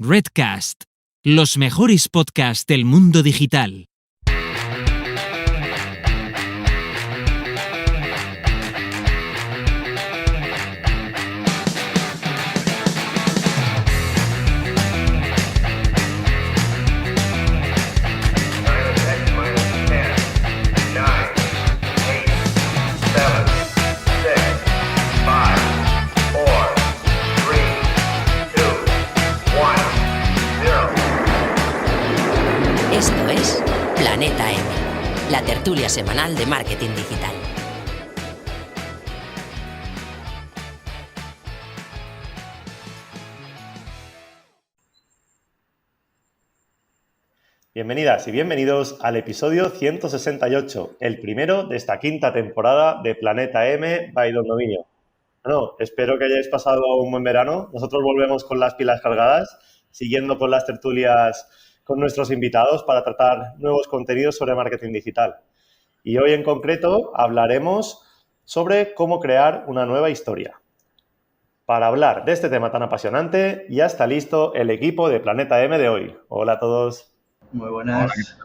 Redcast, los mejores podcasts del mundo digital. Esto es Planeta M, la tertulia semanal de marketing digital. Bienvenidas y bienvenidos al episodio 168, el primero de esta quinta temporada de Planeta M by Don Dominio. Bueno, espero que hayáis pasado un buen verano. Nosotros volvemos con las pilas cargadas, siguiendo con las tertulias con nuestros invitados para tratar nuevos contenidos sobre marketing digital. Y hoy en concreto hablaremos sobre cómo crear una nueva historia. Para hablar de este tema tan apasionante, ya está listo el equipo de Planeta M de hoy. Hola a todos. Muy buenas.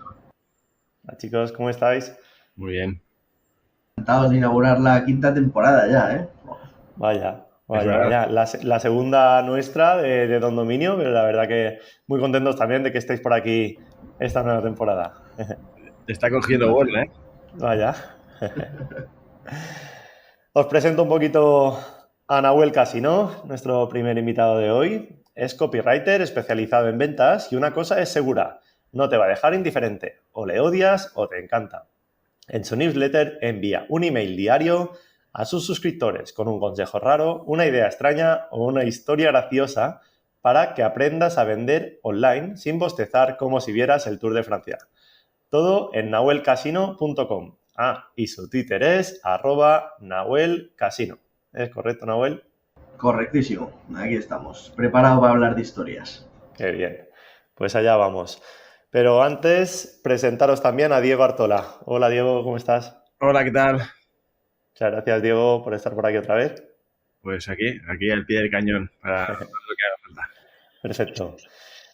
Hola chicos, ¿cómo estáis? Muy bien. Encantados de inaugurar la quinta temporada ya, ¿eh? Vaya. La segunda nuestra de Don Dominio, pero la verdad que muy contentos también de que estéis por aquí esta nueva temporada. Te está cogiendo vuelo, ¿eh? Vaya. Os presento un poquito a Nahuel Casino, nuestro primer invitado de hoy. Es copywriter especializado en ventas y una cosa es segura, no te va a dejar indiferente. O le odias o te encanta. En su newsletter envía un email diario a sus suscriptores con un consejo raro, una idea extraña o una historia graciosa para que aprendas a vender online sin bostezar como si vieras el Tour de Francia. Todo en nahuelcasino.com. Y su Twitter es @nahuelcasino. ¿Es correcto, Nahuel? Correctísimo. Aquí estamos. Preparado para hablar de historias. Qué bien. Pues allá vamos. Pero antes, presentaros también a Diego Artola. Hola, Diego, ¿cómo estás? Hola, ¿qué tal? Muchas gracias, Diego, por estar por aquí otra vez. Pues aquí al pie del cañón, para lo que haga falta. Perfecto.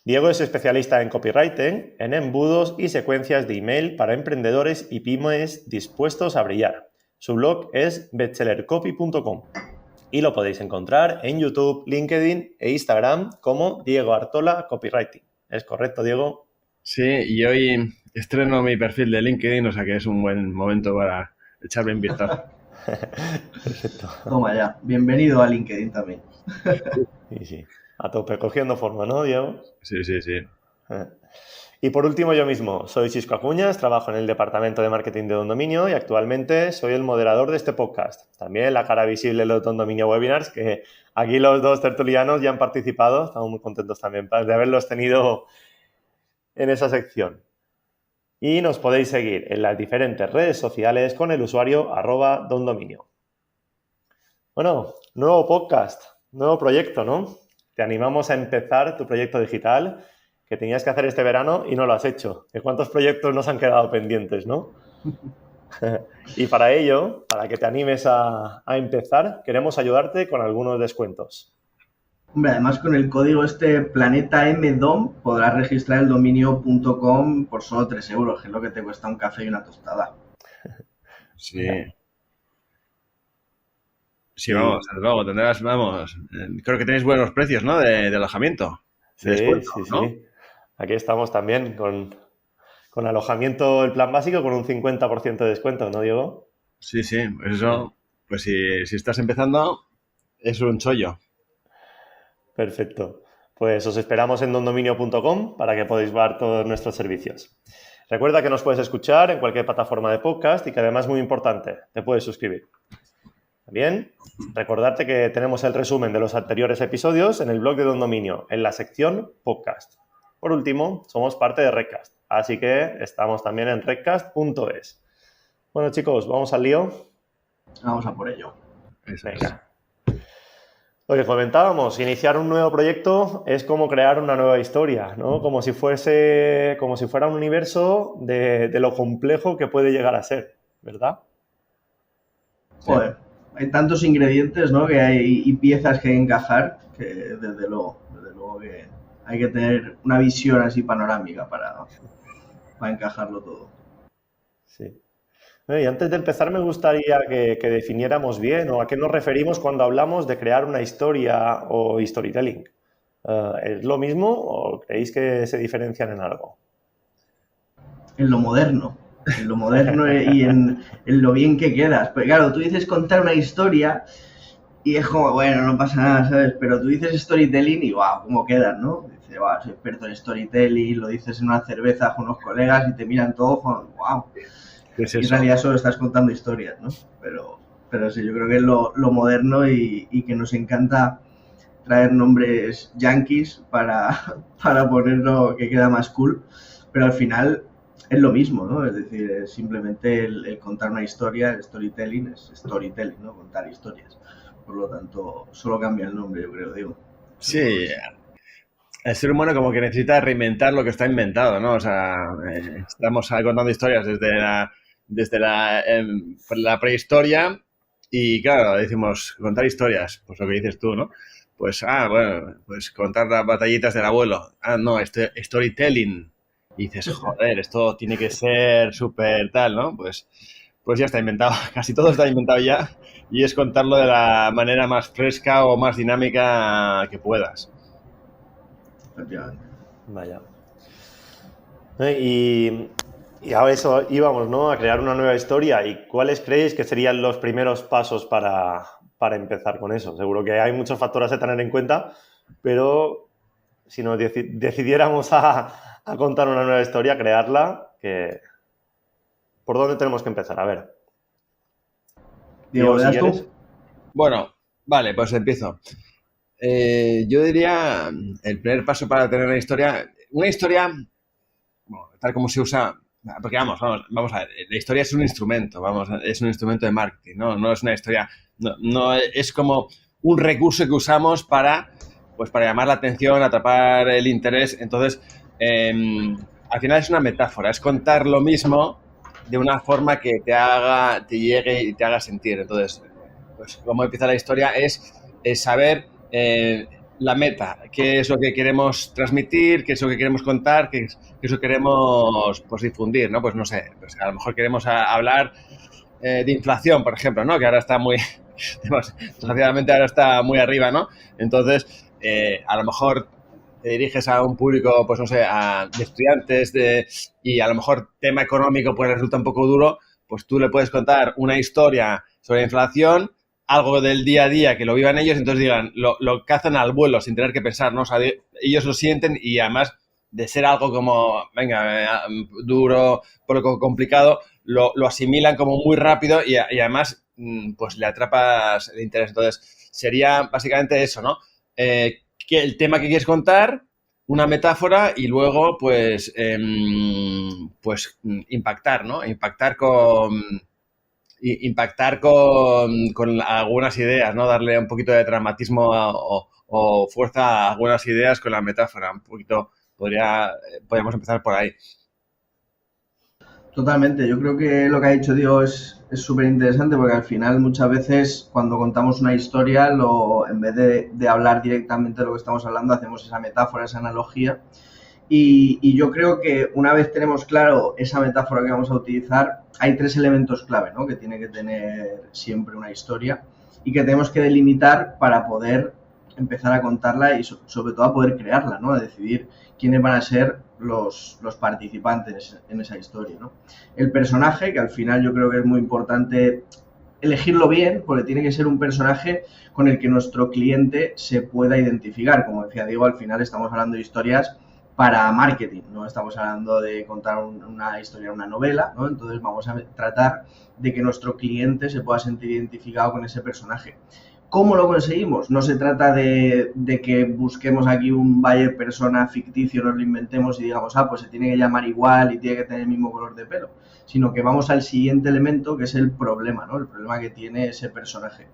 Diego es especialista en copywriting, en embudos y secuencias de email para emprendedores y pymes dispuestos a brillar. Su blog es bestsellercopy.com y lo podéis encontrar en YouTube, LinkedIn e Instagram como Diego Artola Copywriting. ¿Es correcto, Diego? Sí, y hoy estreno mi perfil de LinkedIn, o sea que es un buen momento para echarle un vistazo. Perfecto. Toma ya. Bienvenido a LinkedIn también. Sí. A tope, cogiendo forma, ¿no, Diego? Sí. Y por último, yo mismo. Soy Xisco Acuñas, trabajo en el departamento de marketing de Don Dominio y actualmente soy el moderador de este podcast. También la cara visible de los Don Dominio Webinars, que aquí los dos tertulianos ya han participado. Estamos muy contentos también de haberlos tenido en esa sección. Y nos podéis seguir en las diferentes redes sociales con el usuario @dondominio. Bueno, nuevo podcast, nuevo proyecto, ¿no? Te animamos a empezar tu proyecto digital que tenías que hacer este verano y no lo has hecho. ¿De cuántos proyectos nos han quedado pendientes, no? Y para ello, para que te animes a empezar, queremos ayudarte con algunos descuentos. Hombre, además con el código Planeta MDOM podrás registrar el dominio.com por solo 3 euros, que es lo que te cuesta un café y una tostada. Sí. Sí, vamos, luego tendrás, creo que tenéis buenos precios, ¿no? De alojamiento. Sí, descuento, ¿no? sí. Aquí estamos también con alojamiento, el plan básico, con un 50% de descuento, ¿no, Diego? Sí, eso, pues si estás empezando, es un chollo. Perfecto. Pues os esperamos en dondominio.com para que podáis ver todos nuestros servicios. Recuerda que nos puedes escuchar en cualquier plataforma de podcast y que además, muy importante, te puedes suscribir. También, recordarte que tenemos el resumen de los anteriores episodios en el blog de Don Dominio, en la sección podcast. Por último, somos parte de Redcast, así que estamos también en redcast.es. Bueno, chicos, ¿vamos al lío? Vamos a por ello. Venga. Lo que comentábamos, iniciar un nuevo proyecto es como crear una nueva historia, ¿no? Como si fuera un universo de lo complejo que puede llegar a ser, ¿verdad? Joder, hay tantos ingredientes, ¿no? Que hay y piezas que encajar que desde luego Hay que tener una visión así panorámica para encajarlo todo. Sí. Y antes de empezar me gustaría que definiéramos bien o a qué nos referimos cuando hablamos de crear una historia o storytelling. ¿Es lo mismo o creéis que se diferencian en algo? En lo moderno y en lo bien que quedas. Pues claro, tú dices contar una historia y es como, bueno, no pasa nada, ¿sabes? Pero tú dices storytelling y wow, cómo quedas, ¿no? Dices, wow, soy experto en storytelling, lo dices en una cerveza con unos colegas y te miran todos como, wow. ¿Qué es Y en eso? realidad solo estás contando historias, ¿no? Pero sí, yo creo que es lo moderno y que nos encanta traer nombres yankees para ponerlo que queda más cool, pero al final es lo mismo, ¿no? Es decir, es simplemente el contar una historia, el storytelling es storytelling, ¿no? Contar historias. Por lo tanto, solo cambia el nombre, yo creo, digo. Sí, el ser humano como que necesita reinventar lo que está inventado, ¿no? O sea, estamos contando historias desde la prehistoria y claro, decimos contar historias, pues lo que dices tú, ¿no? Pues, bueno, pues contar las batallitas del abuelo. Ah, no, storytelling. Y dices, joder, esto tiene que ser súper tal, ¿no? Pues ya está inventado. Casi todo está inventado ya y es contarlo de la manera más fresca o más dinámica que puedas. Efectivamente. Vaya. Y a eso íbamos, ¿no? A crear una nueva historia. ¿Y cuáles creéis que serían los primeros pasos para empezar con eso? Seguro que hay muchos factores a tener en cuenta, pero si nos decidiéramos a contar una nueva historia, crearla, ¿por dónde tenemos que empezar? A ver. Diego, si ¿das quieres. tú? Bueno, vale, pues empiezo. Yo diría el primer paso para tener una historia, bueno, tal como se usa, porque vamos a ver, la historia es un instrumento, es un instrumento de marketing, no es una historia, no es como un recurso que usamos para llamar la atención, atrapar el interés. Entonces, al final es una metáfora, es contar lo mismo de una forma que te llegue y te haga sentir. Entonces, pues cómo empieza la historia es saber la meta, qué es lo que queremos transmitir, qué es lo que queremos contar, qué es lo que queremos pues difundir, ¿no? Pues no sé, pues a lo mejor queremos hablar de inflación, por ejemplo, ¿no? Que ahora está muy, desgraciadamente ahora está muy arriba, ¿no? Entonces, a lo mejor te diriges a un público, pues no sé, de estudiantes y a lo mejor tema económico pues resulta un poco duro, pues tú le puedes contar una historia sobre inflación, algo del día a día que lo vivan ellos, entonces digan, lo cazan al vuelo sin tener que pensar, ¿no? O sea, ellos lo sienten y además de ser algo como, venga, duro, poco complicado, lo asimilan como muy rápido y además pues le atrapas el interés. Entonces, sería básicamente eso, ¿no? Que el tema que quieres contar, una metáfora y luego, pues impactar, ¿no? Impactar con algunas ideas, ¿no? Darle un poquito de dramatismo o fuerza a algunas ideas con la metáfora. Un poquito, podríamos empezar por ahí. Totalmente, yo creo que lo que ha dicho Diego es súper interesante porque al final muchas veces cuando contamos una historia, en vez de hablar directamente de lo que estamos hablando, hacemos esa metáfora, esa analogía. Y yo creo que una vez tenemos claro esa metáfora que vamos a utilizar, hay 3 elementos clave, ¿no? Que tiene que tener siempre una historia y que tenemos que delimitar para poder empezar a contarla y sobre todo a poder crearla, ¿no? A decidir quiénes van a ser los participantes en esa historia, ¿no? El personaje, que al final yo creo que es muy importante elegirlo bien, porque tiene que ser un personaje con el que nuestro cliente se pueda identificar. Como decía Diego, al final estamos hablando de historias para marketing, no estamos hablando de contar una historia, una novela, ¿no? Entonces vamos a tratar de que nuestro cliente se pueda sentir identificado con ese personaje. ¿Cómo lo conseguimos? No se trata de que busquemos aquí un buyer persona ficticio, nos lo inventemos y digamos, pues se tiene que llamar igual y tiene que tener el mismo color de pelo, sino que vamos al siguiente elemento, que es el problema, ¿no? El problema que tiene ese personaje.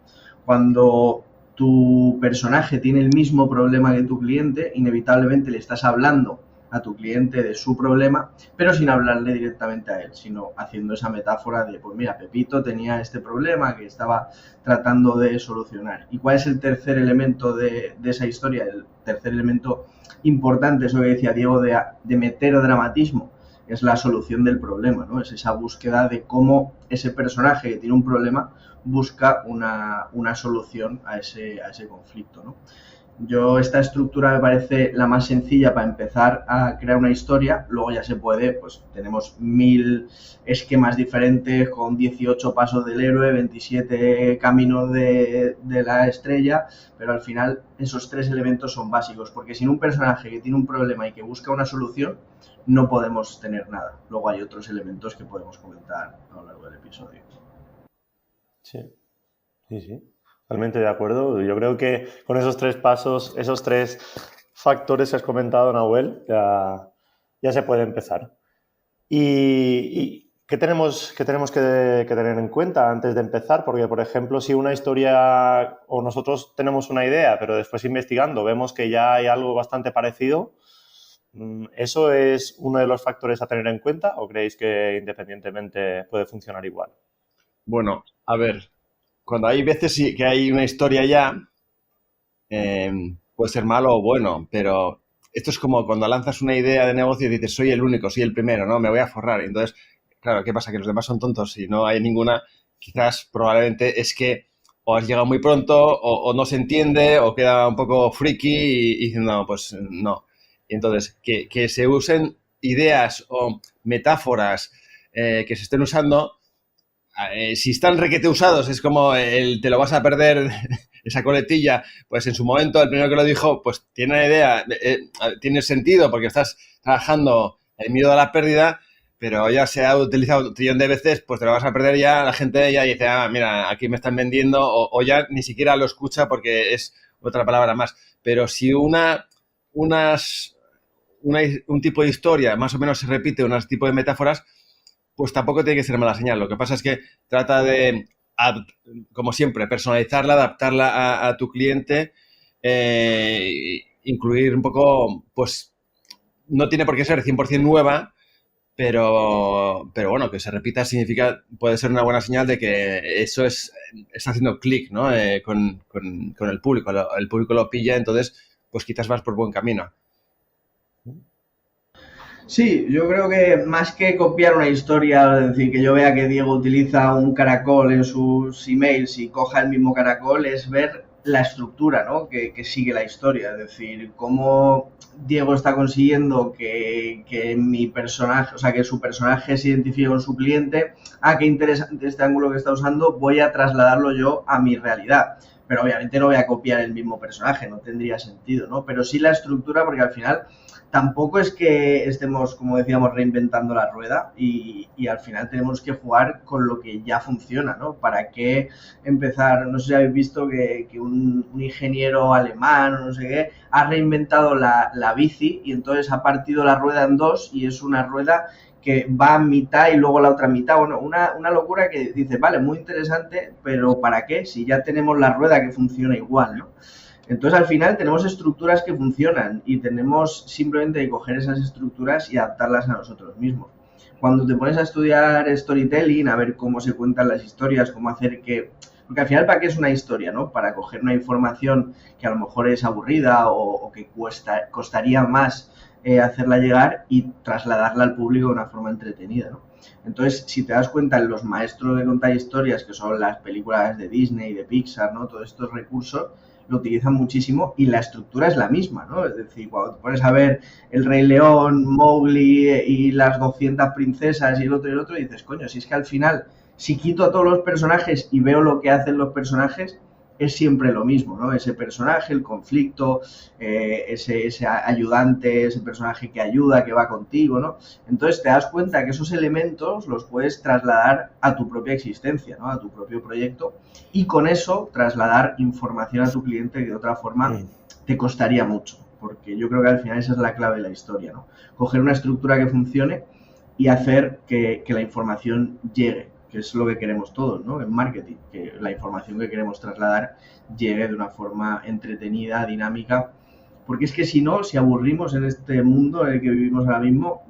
Cuando tu personaje tiene el mismo problema que tu cliente, inevitablemente le estás hablando a tu cliente de su problema, pero sin hablarle directamente a él, sino haciendo esa metáfora de, pues mira, Pepito tenía este problema que estaba tratando de solucionar. ¿Y cuál es el tercer elemento de esa historia? El tercer elemento importante, eso que decía Diego, de meter dramatismo, es la solución del problema, ¿no? Es esa búsqueda de cómo ese personaje que tiene un problema busca una solución a ese conflicto, ¿no? Yo esta estructura me parece la más sencilla para empezar a crear una historia. Luego ya se puede, pues tenemos 1000 esquemas diferentes con 18 pasos del héroe, 27 caminos de la estrella, pero al final esos 3 elementos son básicos, porque sin un personaje que tiene un problema y que busca una solución, no podemos tener nada. Luego hay otros elementos que podemos comentar a lo largo del episodio. Sí, sí, sí. Totalmente de acuerdo. Yo creo que con esos 3 pasos, esos 3 factores que has comentado, Nahuel, ya se puede empezar. ¿Y qué tenemos que tener en cuenta antes de empezar? Porque, por ejemplo, si una historia o nosotros tenemos una idea, pero después investigando vemos que ya hay algo bastante parecido, ¿eso es uno de los factores a tener en cuenta o creéis que independientemente puede funcionar igual? Bueno, a ver, cuando hay veces que hay una historia ya, puede ser malo o bueno, pero esto es como cuando lanzas una idea de negocio y dices, soy el único, soy el primero, ¿no? Me voy a forrar. Entonces, claro, ¿qué pasa? Que los demás son tontos y no hay ninguna. Quizás probablemente es que o has llegado muy pronto o no se entiende o queda un poco friki y dicen, no, pues no. Y entonces, que se usen ideas o metáforas que se estén usando, si están requete usados, es como te lo vas a perder, esa coletilla, pues en su momento el primero que lo dijo, pues tiene una idea, tiene sentido porque estás trabajando el miedo a la pérdida, pero ya se ha utilizado un trillón de veces, pues te lo vas a perder ya, la gente ya dice, mira, aquí me están vendiendo, o ya ni siquiera lo escucha porque es otra palabra más. Pero si un tipo de historia más o menos se repite, un tipo de metáforas, pues tampoco tiene que ser mala señal. Lo que pasa es que trata de, como siempre, personalizarla, adaptarla a tu cliente, incluir un poco, pues no tiene por qué ser 100% nueva, pero bueno, que se repita puede ser una buena señal de que eso está haciendo clic, ¿no? Con el público. El público lo pilla, entonces pues quizás vas por buen camino. Sí, yo creo que más que copiar una historia, es decir, que yo vea que Diego utiliza un caracol en sus emails y coja el mismo caracol, es ver la estructura, ¿no? que sigue la historia. Es decir, cómo Diego está consiguiendo que mi personaje, o sea, que su personaje se identifique con su cliente. Qué interesante este ángulo que está usando, voy a trasladarlo yo a mi realidad. Pero obviamente no voy a copiar el mismo personaje, no tendría sentido, ¿no? Pero sí la estructura, porque al final tampoco es que estemos, como decíamos, reinventando la rueda y al final tenemos que jugar con lo que ya funciona, ¿no? ¿Para qué empezar? No sé si habéis visto que un ingeniero alemán o no sé qué ha reinventado la bici y entonces ha partido la rueda en 2 y es una rueda que va a mitad y luego la otra mitad. Bueno, una locura que dice, vale, muy interesante, pero ¿para qué? Si ya tenemos la rueda que funciona igual, ¿no? Entonces, al final, tenemos estructuras que funcionan y tenemos simplemente que coger esas estructuras y adaptarlas a nosotros mismos. Cuando te pones a estudiar storytelling, a ver cómo se cuentan las historias, cómo hacer que... Porque al final, ¿para qué es una historia, no? Para coger una información que a lo mejor es aburrida o que costaría más hacerla llegar y trasladarla al público de una forma entretenida, ¿no? Entonces, si te das cuenta, los maestros de contar historias, que son las películas de Disney, de Pixar, ¿no? Todos estos recursos lo utilizan muchísimo y la estructura es la misma, ¿no? Es decir, cuando te pones a ver El Rey León, Mowgli y las 200 princesas y el otro, y dices, coño, si es que al final, si quito a todos los personajes y veo lo que hacen los personajes, es siempre lo mismo, ¿no? Ese personaje, el conflicto, ese ayudante, ese personaje que ayuda, que va contigo, ¿no? Entonces te das cuenta que esos elementos los puedes trasladar a tu propia existencia, ¿no? A tu propio proyecto y con eso trasladar información a tu cliente que de otra forma te costaría mucho, porque yo creo que al final esa es la clave de la historia, ¿no? Coger una estructura que funcione y hacer que la información llegue, que es lo que queremos todos, ¿no? En marketing, que la información que queremos trasladar llegue de una forma entretenida, dinámica, porque es que si no, si aburrimos en este mundo en el que vivimos ahora mismo,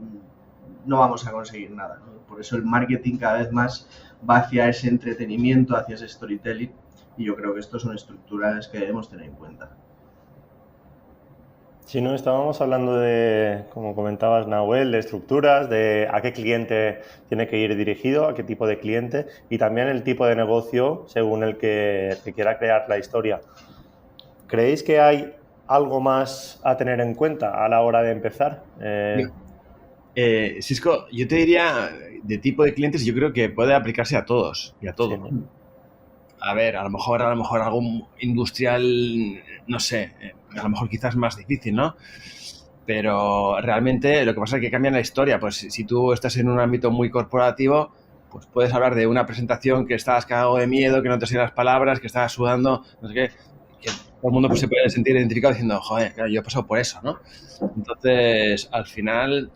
no vamos a conseguir nada, ¿no? Por eso el marketing cada vez más va hacia ese entretenimiento, hacia ese storytelling, y yo creo que estas son estructuras que debemos tener en cuenta. Si no, estábamos hablando de, como comentabas, Nahuel, de estructuras, de a qué cliente tiene que ir dirigido, a qué tipo de cliente y también el tipo de negocio según el que quiera crear la historia. ¿Creéis que hay algo más a tener en cuenta a la hora de empezar? Sisco, yo te diría, de tipo de clientes, yo creo que puede aplicarse a todos y a todo. Sí. A ver, a lo mejor algo industrial, no sé, a lo mejor quizás más difícil, ¿no? Pero realmente lo que pasa es que cambia la historia. Pues si tú estás en un ámbito muy corporativo, pues puedes hablar de una presentación que estabas cagado de miedo, que no te salían las palabras, que estabas sudando, no sé qué, que todo el mundo pues, se puede sentir identificado diciendo, joder, claro, yo he pasado por eso, ¿no? Entonces, al final,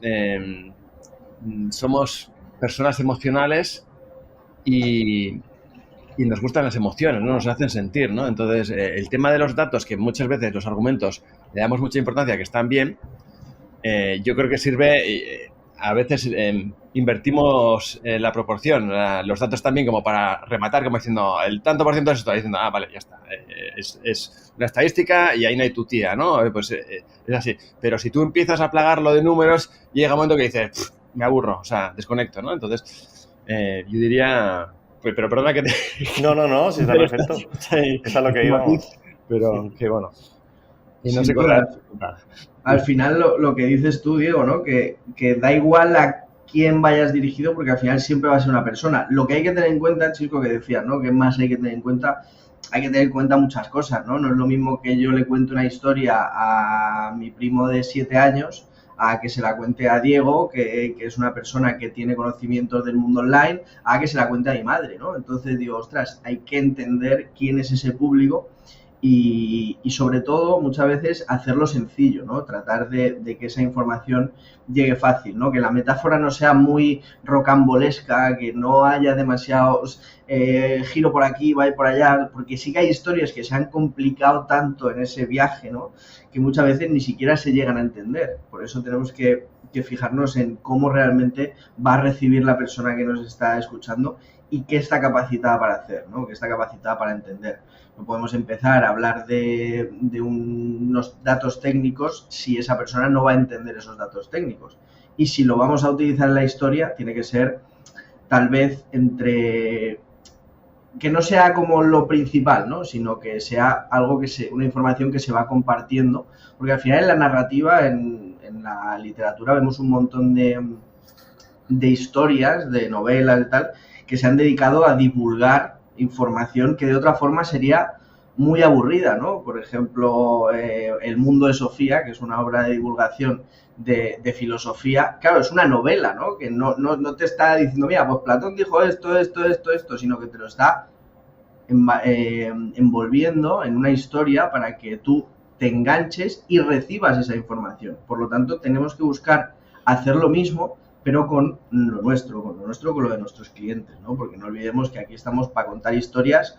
somos personas emocionales y nos gustan las emociones, ¿no? Nos hacen sentir, ¿no? Entonces, el tema de los datos, que muchas veces los argumentos le damos mucha importancia, que están bien, yo creo que sirve, a veces invertimos la proporción, los datos también como para rematar, como diciendo, el tanto por ciento de eso está diciendo, vale, ya está, es una estadística y ahí no hay tu tía, ¿no? Pues es así. Pero si tú empiezas a plagarlo de números, llega un momento que dices, me aburro, o sea, desconecto, ¿no? Entonces, yo diría... Pero perdona que te... No, si está perfecto. Es a lo que íbamos. Pero que bueno. Y no Sí, sé al final lo que dices tú, Diego, ¿no? Que da igual a quién vayas dirigido, porque al final siempre va a ser una persona. Lo que hay que tener en cuenta, chico, que decías, ¿no? ¿Qué más hay que tener en cuenta? Hay que tener en cuenta muchas cosas, ¿no? No es lo mismo que yo le cuente una historia a mi primo de 7 años a que se la cuente a Diego, que es una persona que tiene conocimientos del mundo online, a que se la cuente a mi madre, ¿no? Entonces digo, ostras, hay que entender quién es ese público y sobre todo muchas veces hacerlo sencillo, ¿no? Tratar de que esa información llegue fácil, ¿no? Que la metáfora no sea muy rocambolesca, que no haya demasiados giro por aquí, vaya por allá, porque sí que hay historias que se han complicado tanto en ese viaje, ¿no? Que muchas veces ni siquiera se llegan a entender. Por eso tenemos que fijarnos en cómo realmente va a recibir la persona que nos está escuchando y qué está capacitada para hacer, ¿no? Qué está capacitada para entender. No podemos empezar a hablar de unos datos técnicos si esa persona no va a entender esos datos técnicos. Y si lo vamos a utilizar en la historia, tiene que ser tal vez que no sea como lo principal, ¿no? Sino que sea algo una información que se va compartiendo, porque al final en la narrativa, en la literatura, vemos un montón de historias, de novelas y tal, que se han dedicado a divulgar información que de otra forma sería muy aburrida, ¿no? Por ejemplo, El mundo de Sofía, que es una obra de divulgación de filosofía, claro, es una novela, ¿no? Que no te está diciendo, mira, pues Platón dijo esto, sino que te lo está envolviendo en una historia para que tú te enganches y recibas esa información. Por lo tanto, tenemos que buscar hacer lo mismo, pero con lo nuestro, con lo de nuestros clientes, ¿no? Porque no olvidemos que aquí estamos para contar historias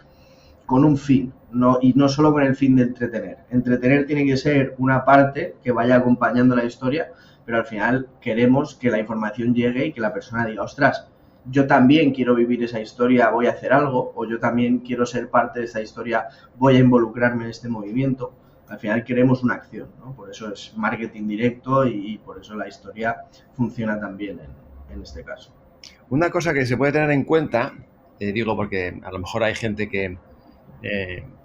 con un fin, y no solo con el fin de entretener. Entretener tiene que ser una parte que vaya acompañando la historia, pero al final queremos que la información llegue y que la persona diga, ostras, yo también quiero vivir esa historia, voy a hacer algo, o yo también quiero ser parte de esa historia, voy a involucrarme en este movimiento. Al final queremos una acción, ¿no? Por eso es marketing directo y por eso la historia funciona tan bien en este caso. Una cosa que se puede tener en cuenta, digo porque a lo mejor hay gente que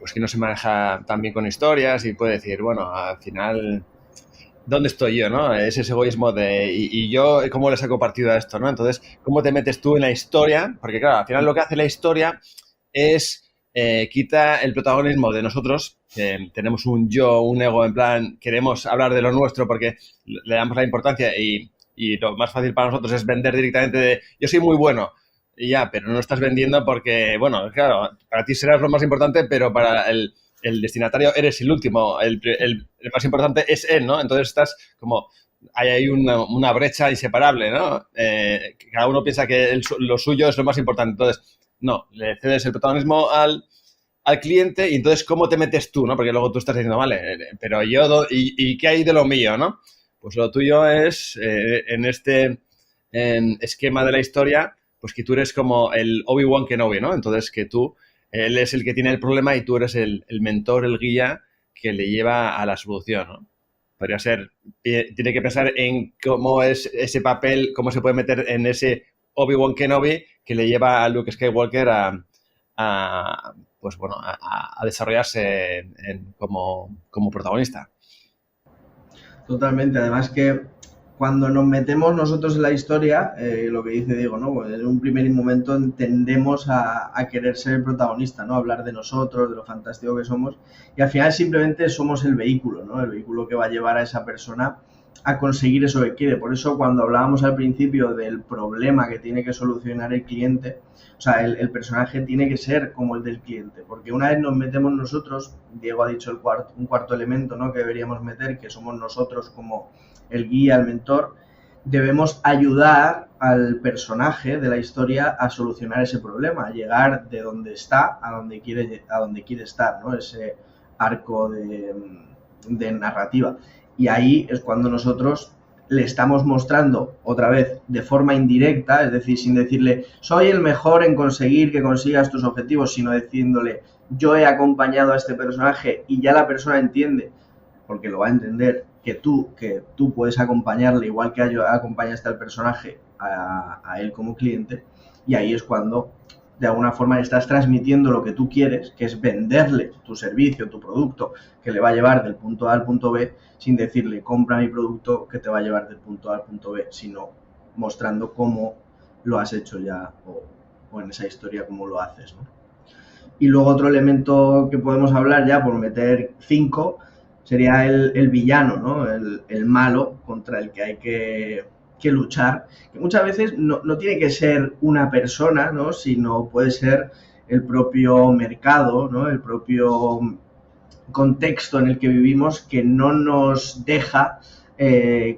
pues que no se maneja tan bien con historias y puede decir, bueno, al final, ¿dónde estoy yo, no? Es ese egoísmo de, y yo, ¿cómo le saco partido a esto, no? Entonces, ¿cómo te metes tú en la historia? Porque, claro, al final lo que hace la historia es quita el protagonismo de nosotros, que tenemos un yo, un ego, en plan, queremos hablar de lo nuestro porque le damos la importancia y lo más fácil para nosotros es vender directamente de, yo soy muy bueno. Y ya, pero no estás vendiendo porque, bueno, claro, para ti serás lo más importante, pero para el destinatario eres el último, el más importante es él, ¿no? Entonces estás como, hay una brecha inseparable, ¿no? Cada uno piensa que lo suyo es lo más importante. Entonces, no, le cedes el protagonismo al al cliente y entonces cómo te metes tú, ¿no? Porque luego tú estás diciendo, vale, pero yo, ¿y qué hay de lo mío, no? Pues lo tuyo es, en este esquema de la historia, pues que tú eres como el Obi-Wan Kenobi, ¿no? Entonces que él es el que tiene el problema y tú eres el mentor, el guía que le lleva a la solución, ¿no? Podría ser, tiene que pensar en cómo es ese papel, cómo se puede meter en ese Obi-Wan Kenobi que le lleva a Luke Skywalker a desarrollarse como protagonista. Totalmente, además que cuando nos metemos nosotros en la historia, lo que dice Diego, ¿no? Pues en un primer momento tendemos a querer ser el protagonista, ¿no? Hablar de nosotros, de lo fantástico que somos, y al final simplemente somos el vehículo, ¿no? El vehículo que va a llevar a esa persona a conseguir eso que quiere. Por eso cuando hablábamos al principio del problema que tiene que solucionar el cliente, o sea, el personaje tiene que ser como el del cliente, porque una vez nos metemos nosotros, Diego ha dicho un cuarto elemento, ¿no? Que deberíamos meter, que somos nosotros como el guía, el mentor, debemos ayudar al personaje de la historia a solucionar ese problema, a llegar de donde está a donde quiere estar, ¿no? Ese arco de narrativa. Y ahí es cuando nosotros le estamos mostrando, otra vez, de forma indirecta, es decir, sin decirle, soy el mejor en conseguir que consigas tus objetivos, sino diciéndole, yo he acompañado a este personaje y ya la persona entiende, porque lo va a entender, que tú puedes acompañarle igual que acompañaste al personaje a él como cliente, y ahí es cuando de alguna forma le estás transmitiendo lo que tú quieres, que es venderle tu servicio, tu producto, que le va a llevar del punto A al punto B, sin decirle compra mi producto que te va a llevar del punto A al punto B, sino mostrando cómo lo has hecho ya o en esa historia cómo lo haces, ¿no? Y luego otro elemento que podemos hablar ya por meter 5 sería el villano, ¿no? El malo contra el que hay que luchar, que muchas veces no tiene que ser una persona, ¿no? Sino puede ser el propio mercado, ¿no? El propio contexto en el que vivimos que no nos deja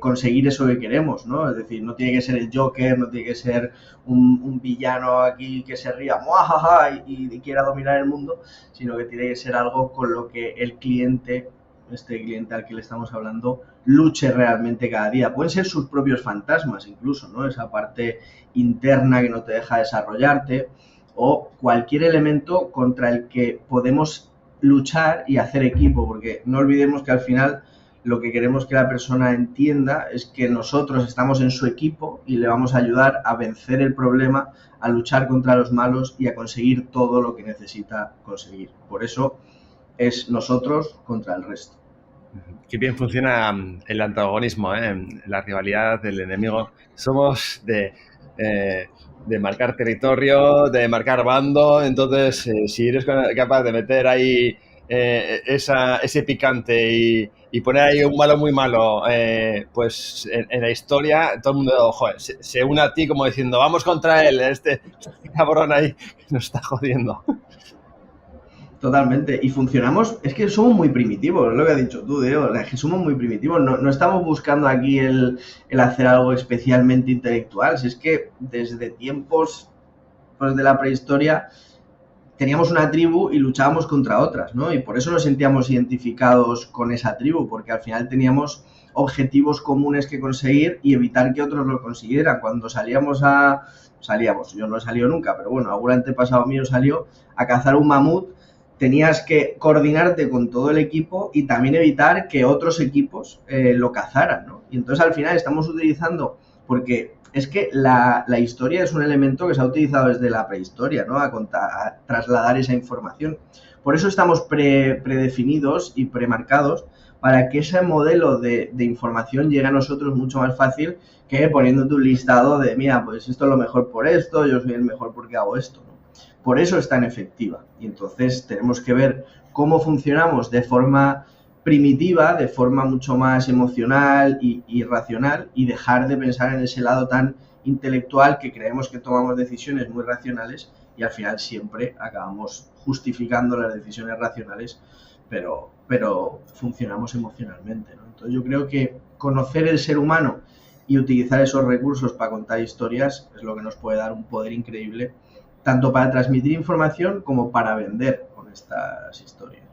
conseguir eso que queremos, ¿no? Es decir, no tiene que ser el Joker, no tiene que ser un villano aquí que se ría ¡muajaja! y quiera dominar el mundo, sino que tiene que ser algo con lo que el cliente, este cliente al que le estamos hablando, luche realmente cada día. Pueden ser sus propios fantasmas incluso, ¿no? Esa parte interna que no te deja desarrollarte, o cualquier elemento contra el que podemos luchar y hacer equipo, porque no olvidemos que al final lo que queremos que la persona entienda es que nosotros estamos en su equipo y le vamos a ayudar a vencer el problema, a luchar contra los malos y a conseguir todo lo que necesita conseguir. Por eso es nosotros contra el resto. Qué bien funciona el antagonismo, la rivalidad del enemigo. Somos de marcar territorio, de marcar bando, entonces si eres capaz de meter ahí ese picante y poner ahí un malo muy malo, pues en la historia todo el mundo, joder, se une a ti como diciendo, vamos contra él, este cabrón ahí que nos está jodiendo. Totalmente, y funcionamos, es que somos muy primitivos, es lo que has dicho tú, Diego, es que somos muy primitivos, no estamos buscando aquí el hacer algo especialmente intelectual, si es que desde tiempos pues, de la prehistoria teníamos una tribu y luchábamos contra otras, ¿no? Y por eso nos sentíamos identificados con esa tribu, porque al final teníamos objetivos comunes que conseguir y evitar que otros lo consiguieran. Cuando salíamos, yo no he salido nunca, pero bueno, algún antepasado mío salió a cazar un mamut, tenías que coordinarte con todo el equipo y también evitar que otros equipos lo cazaran, ¿no? Y entonces al final estamos utilizando, porque es que la historia es un elemento que se ha utilizado desde la prehistoria, ¿no? A trasladar esa información. Por eso estamos predefinidos y premarcados para que ese modelo de información llegue a nosotros mucho más fácil que poniéndote un listado de, mira, pues esto es lo mejor por esto, yo soy el mejor porque hago esto, ¿no? Por eso es tan efectiva. Y entonces tenemos que ver cómo funcionamos de forma primitiva, de forma mucho más emocional y racional, y dejar de pensar en ese lado tan intelectual que creemos que tomamos decisiones muy racionales y al final siempre acabamos justificando las decisiones racionales, pero funcionamos emocionalmente, ¿no? Entonces yo creo que conocer el ser humano y utilizar esos recursos para contar historias es lo que nos puede dar un poder increíble, tanto para transmitir información como para vender con estas historias.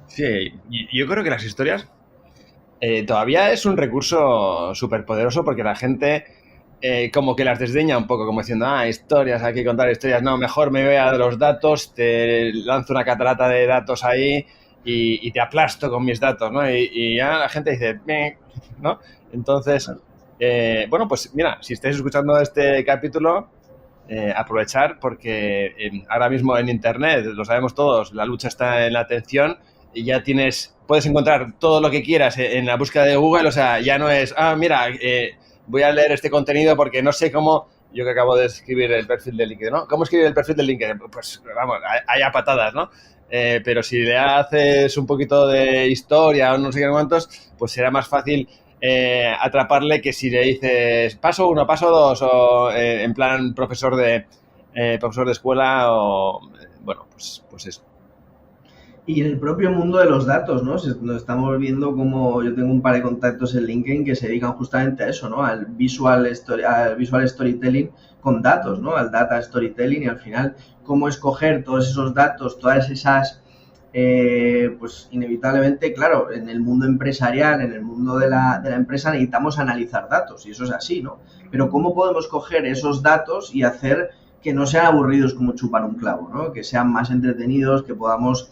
Sí, y yo creo que las historias todavía es un recurso súper poderoso porque la gente como que las desdeña un poco, como diciendo, historias, hay que contar historias. No, mejor me voy a los datos, te lanzo una catarata de datos ahí y te aplasto con mis datos, ¿no? Y ya la gente dice, ¿no? Entonces, bueno, pues mira, si estáis escuchando este capítulo, aprovechar porque ahora mismo en Internet, lo sabemos todos, la lucha está en la atención y ya puedes encontrar todo lo que quieras en la búsqueda de Google, o sea, ya no es, mira, voy a leer este contenido porque no sé cómo, yo que acabo de escribir el perfil de LinkedIn, ¿no? ¿Cómo escribir el perfil de LinkedIn? Pues vamos, hay a patadas, ¿no? Pero si le haces un poquito de historia o no sé qué cuántos, pues será más fácil atraparle que si le dices paso 1, paso 2 o en plan profesor de escuela o bueno, pues eso. Y en el propio mundo de los datos, ¿no? Nos estamos viendo como yo tengo un par de contactos en LinkedIn que se dedican justamente a eso, ¿no? Al visual storytelling con datos, ¿no? Al data storytelling y al final cómo escoger todos esos datos, todas esas, pues inevitablemente, claro, en el mundo empresarial, en el mundo de la empresa necesitamos analizar datos y eso es así, ¿no? Pero cómo podemos coger esos datos y hacer que no sean aburridos como chupar un clavo, ¿no? Que sean más entretenidos, que podamos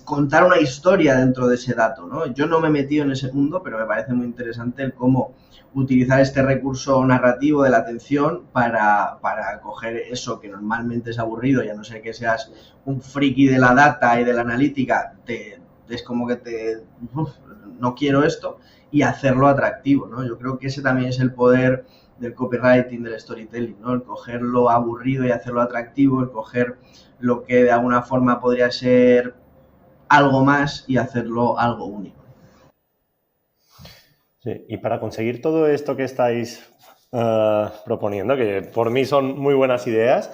contar una historia dentro de ese dato, ¿no? Yo no me he metido en ese mundo, pero me parece muy interesante el cómo utilizar este recurso narrativo de la atención para coger eso que normalmente es aburrido, ya no sé que seas un friki de la data y de la analítica, es como que no quiero esto, y hacerlo atractivo, ¿no? Yo creo que ese también es el poder del copywriting, del storytelling, ¿no? El coger lo aburrido y hacerlo atractivo, el coger lo que de alguna forma podría ser algo más y hacerlo algo único. Sí, y para conseguir todo esto que estáis proponiendo, que por mí son muy buenas ideas,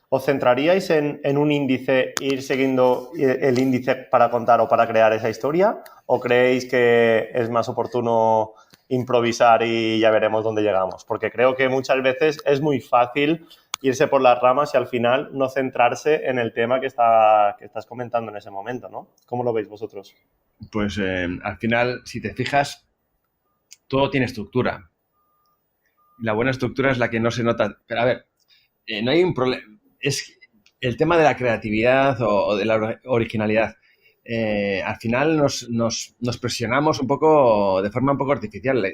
¿os centraríais en un índice, ir siguiendo el índice para contar o para crear esa historia? ¿O creéis que es más oportuno improvisar y ya veremos dónde llegamos? Porque creo que muchas veces es muy fácil irse por las ramas y al final no centrarse en el tema que estás comentando en ese momento, ¿no? ¿Cómo lo veis vosotros? Pues al final, si te fijas, todo tiene estructura. La buena estructura es la que no se nota. Pero a ver, no hay un problema. Es el tema de la creatividad o de la originalidad. Al final nos presionamos un poco de forma un poco artificial.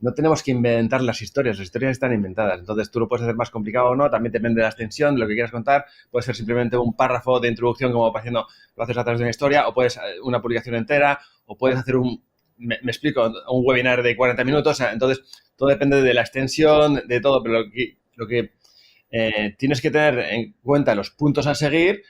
No tenemos que inventar las historias están inventadas. Entonces tú lo puedes hacer más complicado o no, también depende de la extensión, de lo que quieras contar. Puede ser simplemente un párrafo de introducción como haciendo, lo haces a través de una historia, o puedes una publicación entera, o puedes hacer me explico, un webinar de 40 minutos. Entonces todo depende de la extensión, de todo, pero lo que tienes que tener en cuenta los puntos a seguir.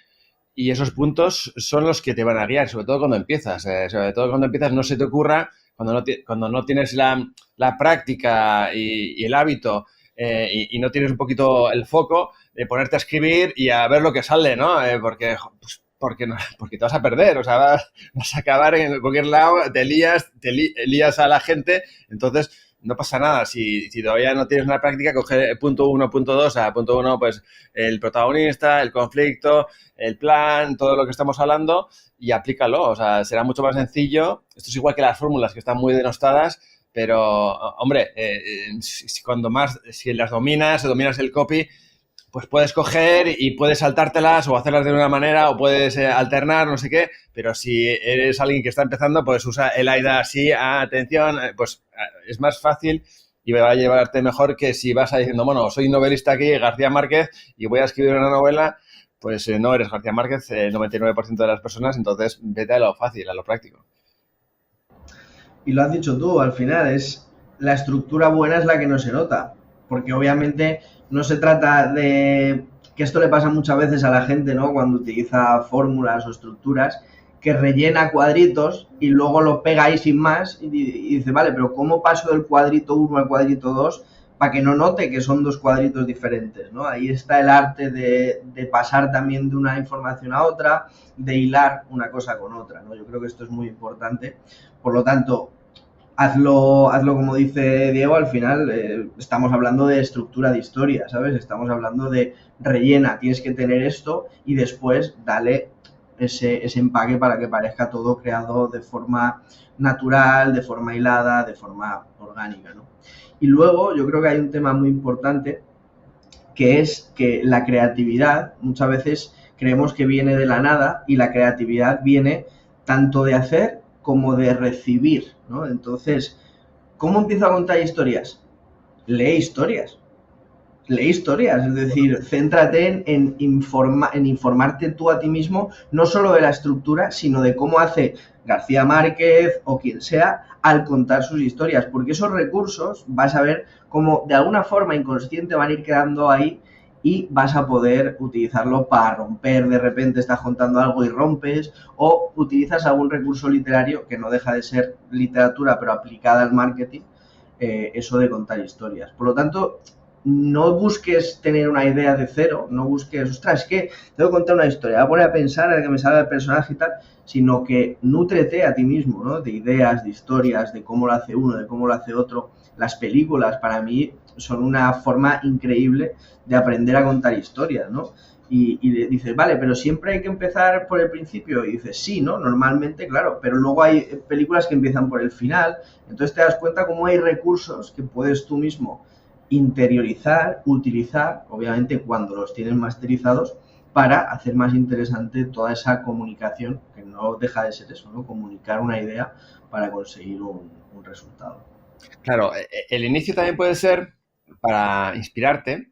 Y esos puntos son los que te van a guiar, sobre todo cuando empiezas. Sobre todo cuando empiezas no se te ocurra, cuando no tienes la práctica y el hábito y no tienes un poquito el foco de ponerte a escribir y a ver lo que sale, ¿no? Porque te vas a perder, o sea, vas a acabar en cualquier lado, te lías a la gente, entonces no pasa nada. Si todavía no tienes una práctica, coge punto 1, punto 2, punto 1, pues el protagonista, el conflicto, el plan, todo lo que estamos hablando y aplícalo. O sea, será mucho más sencillo. Esto es igual que las fórmulas que están muy denostadas, pero, hombre, si las dominas el copy, pues puedes coger y puedes saltártelas o hacerlas de una manera o puedes alternar, no sé qué, pero si eres alguien que está empezando, pues usa el AIDA así, atención, pues es más fácil y va a llevarte mejor que si vas a diciendo, bueno, soy novelista aquí, García Márquez, y voy a escribir una novela, pues no eres García Márquez, el 99% de las personas, entonces vete a lo fácil, a lo práctico. Y lo has dicho tú, al final es la estructura buena es la que no se nota, porque obviamente no se trata de que esto le pasa muchas veces a la gente, ¿no? Cuando utiliza fórmulas o estructuras, que rellena cuadritos y luego lo pega ahí sin más y dice, vale, pero ¿cómo paso del cuadrito 1 al cuadrito 2 para que no note que son dos cuadritos diferentes, ¿no? Ahí está el arte de pasar también de una información a otra, de hilar una cosa con otra, ¿no? Yo creo que esto es muy importante. Por lo tanto, hazlo como dice Diego, al final estamos hablando de estructura de historia, ¿sabes? Estamos hablando de rellena, tienes que tener esto y después dale ese empaque para que parezca todo creado de forma natural, de forma hilada, de forma orgánica, ¿no? Y luego yo creo que hay un tema muy importante, que es que la creatividad muchas veces creemos que viene de la nada, y la creatividad viene tanto de hacer como de recibir, ¿no? Entonces, ¿cómo empiezo a contar historias? Lee historias, es decir, céntrate en informarte tú a ti mismo, no solo de la estructura, sino de cómo hace García Márquez o quien sea al contar sus historias, porque esos recursos vas a ver cómo de alguna forma inconsciente van a ir quedando ahí, y vas a poder utilizarlo para romper. De repente estás contando algo y rompes, o utilizas algún recurso literario que no deja de ser literatura pero aplicada al marketing, eso de contar historias. Por lo tanto, no busques tener una idea de cero, no busques, ostras, es que tengo que contar una historia, voy a poner a pensar a que me salga el personaje y tal, sino que nútrete a ti mismo, ¿no? De ideas, de historias, de cómo lo hace uno, de cómo lo hace otro. Las películas, para mí, son una forma increíble de aprender a contar historias, ¿no? Y dices, vale, pero siempre hay que empezar por el principio. Y dices, sí, ¿no? Normalmente, claro, pero luego hay películas que empiezan por el final. Entonces te das cuenta cómo hay recursos que puedes tú mismo interiorizar, utilizar, obviamente cuando los tienes masterizados, para hacer más interesante toda esa comunicación, que no deja de ser eso, ¿no? Comunicar una idea para conseguir un resultado. Claro, el inicio también puede ser para inspirarte,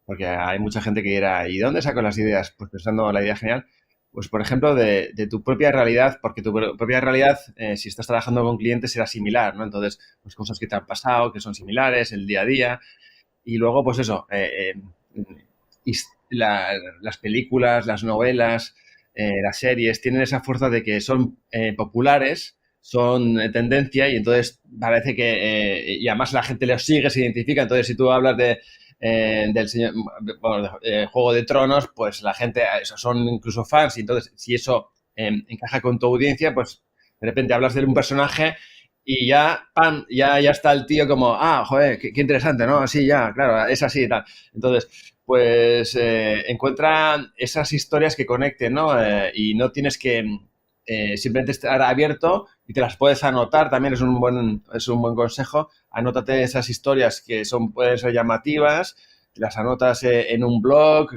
porque hay mucha gente que dirá, ¿y de dónde saco las ideas? Pues pensando la idea genial, pues por ejemplo de tu propia realidad, porque tu propia realidad, si estás trabajando con clientes, será similar, ¿no? Entonces, pues cosas que te han pasado, que son similares, el día a día, y luego, pues eso, las películas, las novelas, las series, tienen esa fuerza de que son populares, son tendencia, y entonces parece que, y además la gente los sigue, se identifica. Entonces, si tú hablas del señor, bueno, de Juego de Tronos, pues la gente, eso, son incluso fans, y entonces si eso encaja con tu audiencia, pues de repente hablas de un personaje y ya, ¡pam!, ya está el tío como, joder, qué interesante, ¿no? Así ya, claro, es así y tal. Entonces, pues encuentra esas historias que conecten, ¿no? Y no tienes que simplemente estar abierto, y te las puedes anotar. También es un buen consejo. Anótate esas historias que pueden ser llamativas, las anotas en un blog,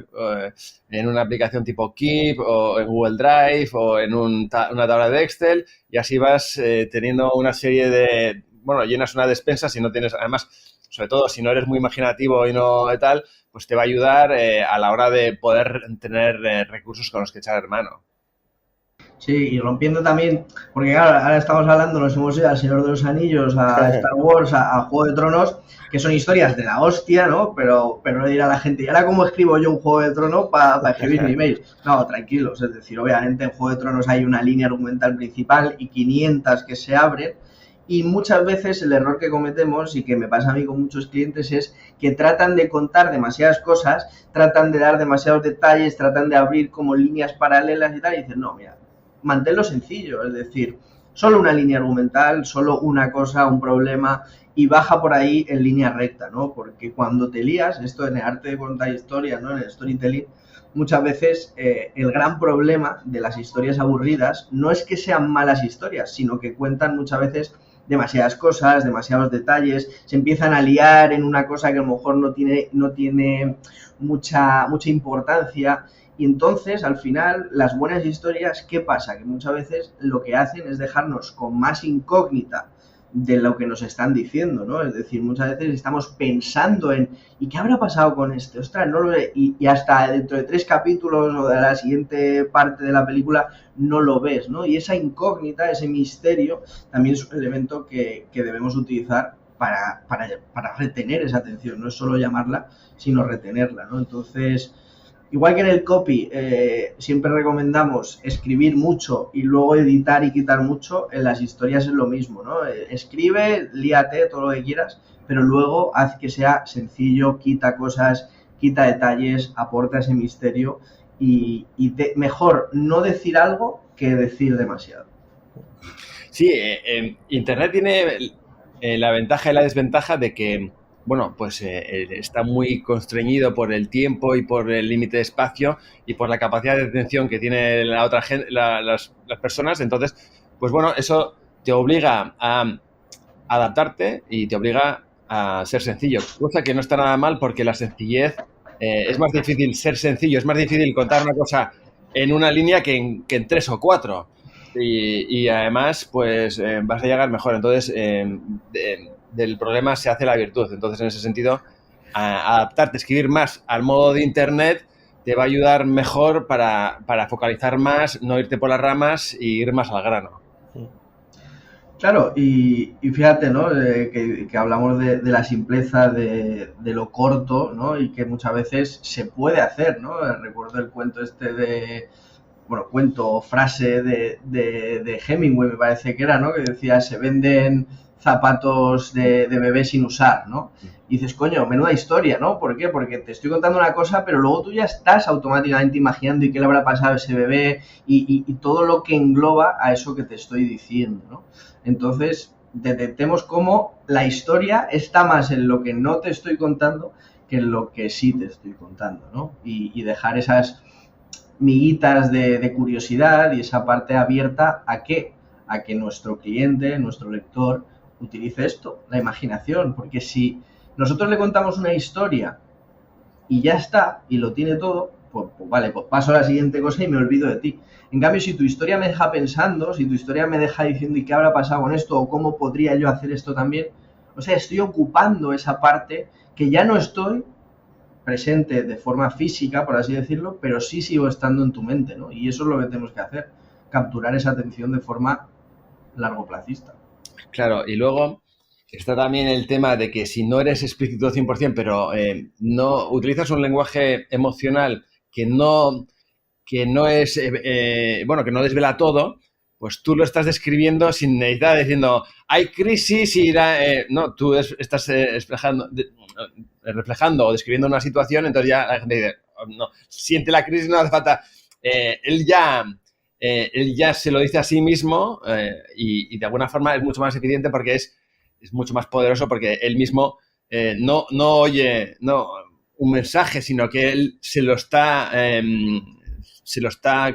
en una aplicación tipo Keep, o en Google Drive, o en una tabla de Excel, y así vas teniendo una serie de... Bueno, llenas una despensa. Si no tienes, además, sobre todo si no eres muy imaginativo y no tal, pues te va a ayudar a la hora de poder tener recursos con los que echar mano. Sí, y rompiendo también, porque claro, ahora estamos hablando, nos hemos ido al Señor de los Anillos, a Star Wars, a Juego de Tronos, que son historias de la hostia, ¿no? Pero no dirá la gente, ¿y ahora cómo escribo yo un Juego de Tronos para escribir mi email? No, tranquilos, es decir, obviamente en Juego de Tronos hay una línea argumental principal y 500 que se abren, y muchas veces el error que cometemos, y que me pasa a mí con muchos clientes, es que tratan de contar demasiadas cosas, tratan de dar demasiados detalles, tratan de abrir como líneas paralelas y tal, y dicen, no, mira, manténlo sencillo, es decir, solo una línea argumental, solo una cosa, un problema, y baja por ahí en línea recta, ¿no? Porque cuando te lías, esto en el arte de contar historias, ¿no? En el storytelling, muchas veces el gran problema de las historias aburridas no es que sean malas historias, sino que cuentan muchas veces demasiadas cosas, demasiados detalles, se empiezan a liar en una cosa que a lo mejor no tiene mucha importancia. Y entonces, al final, las buenas historias, ¿qué pasa? Que muchas veces lo que hacen es dejarnos con más incógnita de lo que nos están diciendo, ¿no? Es decir, muchas veces estamos pensando en ¿y qué habrá pasado con este? Ostras, no lo ve. Y hasta dentro de 3 capítulos o de la siguiente parte de la película no lo ves, ¿no? Y esa incógnita, ese misterio, también es un elemento que debemos utilizar para retener esa atención. No es solo llamarla, sino retenerla, ¿no? Entonces, igual que en el copy, siempre recomendamos escribir mucho y luego editar y quitar mucho, en las historias es lo mismo, ¿no? Escribe, líate, todo lo que quieras, pero luego haz que sea sencillo, quita cosas, quita detalles, aporta ese misterio, y mejor no decir algo que decir demasiado. Sí, Internet tiene la ventaja y la desventaja de que, bueno, pues está muy constreñido por el tiempo y por el límite de espacio y por la capacidad de atención que tiene la otra gente, las personas. Entonces, pues bueno, eso te obliga a adaptarte y te obliga a ser sencillo, cosa que no está nada mal porque la sencillez es más difícil ser sencillo, es más difícil contar una cosa en una línea que en 3 o 4 y además pues vas a llegar mejor. Entonces del problema se hace la virtud. Entonces en ese sentido adaptarte, escribir más al modo de internet te va a ayudar mejor para focalizar más, no irte por las ramas y ir más al grano. Claro, y fíjate, ¿no? Que hablamos de la simpleza, de lo corto, ¿no? Y que muchas veces se puede hacer, ¿no? Recuerdo el cuento cuento o frase de Hemingway, me parece que era, ¿no? Que decía, se venden zapatos de bebé sin usar, ¿no? Y dices, coño, menuda historia, ¿no? ¿Por qué? Porque te estoy contando una cosa, pero luego tú ya estás automáticamente imaginando y qué le habrá pasado a ese bebé y todo lo que engloba a eso que te estoy diciendo, ¿no? Entonces, detectemos cómo la historia está más en lo que no te estoy contando que en lo que sí te estoy contando, ¿no? Y dejar esas miguitas de curiosidad y esa parte abierta a que nuestro cliente, nuestro lector, utilice esto, la imaginación, porque si nosotros le contamos una historia y ya está, y lo tiene todo, pues vale, pues paso a la siguiente cosa y me olvido de ti. En cambio, si tu historia me deja pensando, si tu historia me deja diciendo ¿y qué habrá pasado con esto? O ¿cómo podría yo hacer esto también? O sea, estoy ocupando esa parte que ya no estoy presente de forma física, por así decirlo, pero sí sigo estando en tu mente, ¿no? Y eso es lo que tenemos que hacer, capturar esa atención de forma largoplacista. Claro, y luego está también el tema de que si no eres explícito 100%, pero no utilizas un lenguaje emocional que no es, que no desvela todo, pues tú lo estás describiendo sin necesidad diciendo, hay crisis y no, tú estás reflejando o describiendo una situación, entonces ya la gente dice, no, siente la crisis, no hace falta. Él ya se lo dice a sí mismo y de alguna forma es mucho más eficiente porque es mucho más poderoso porque él mismo no oye un mensaje, sino que él se lo está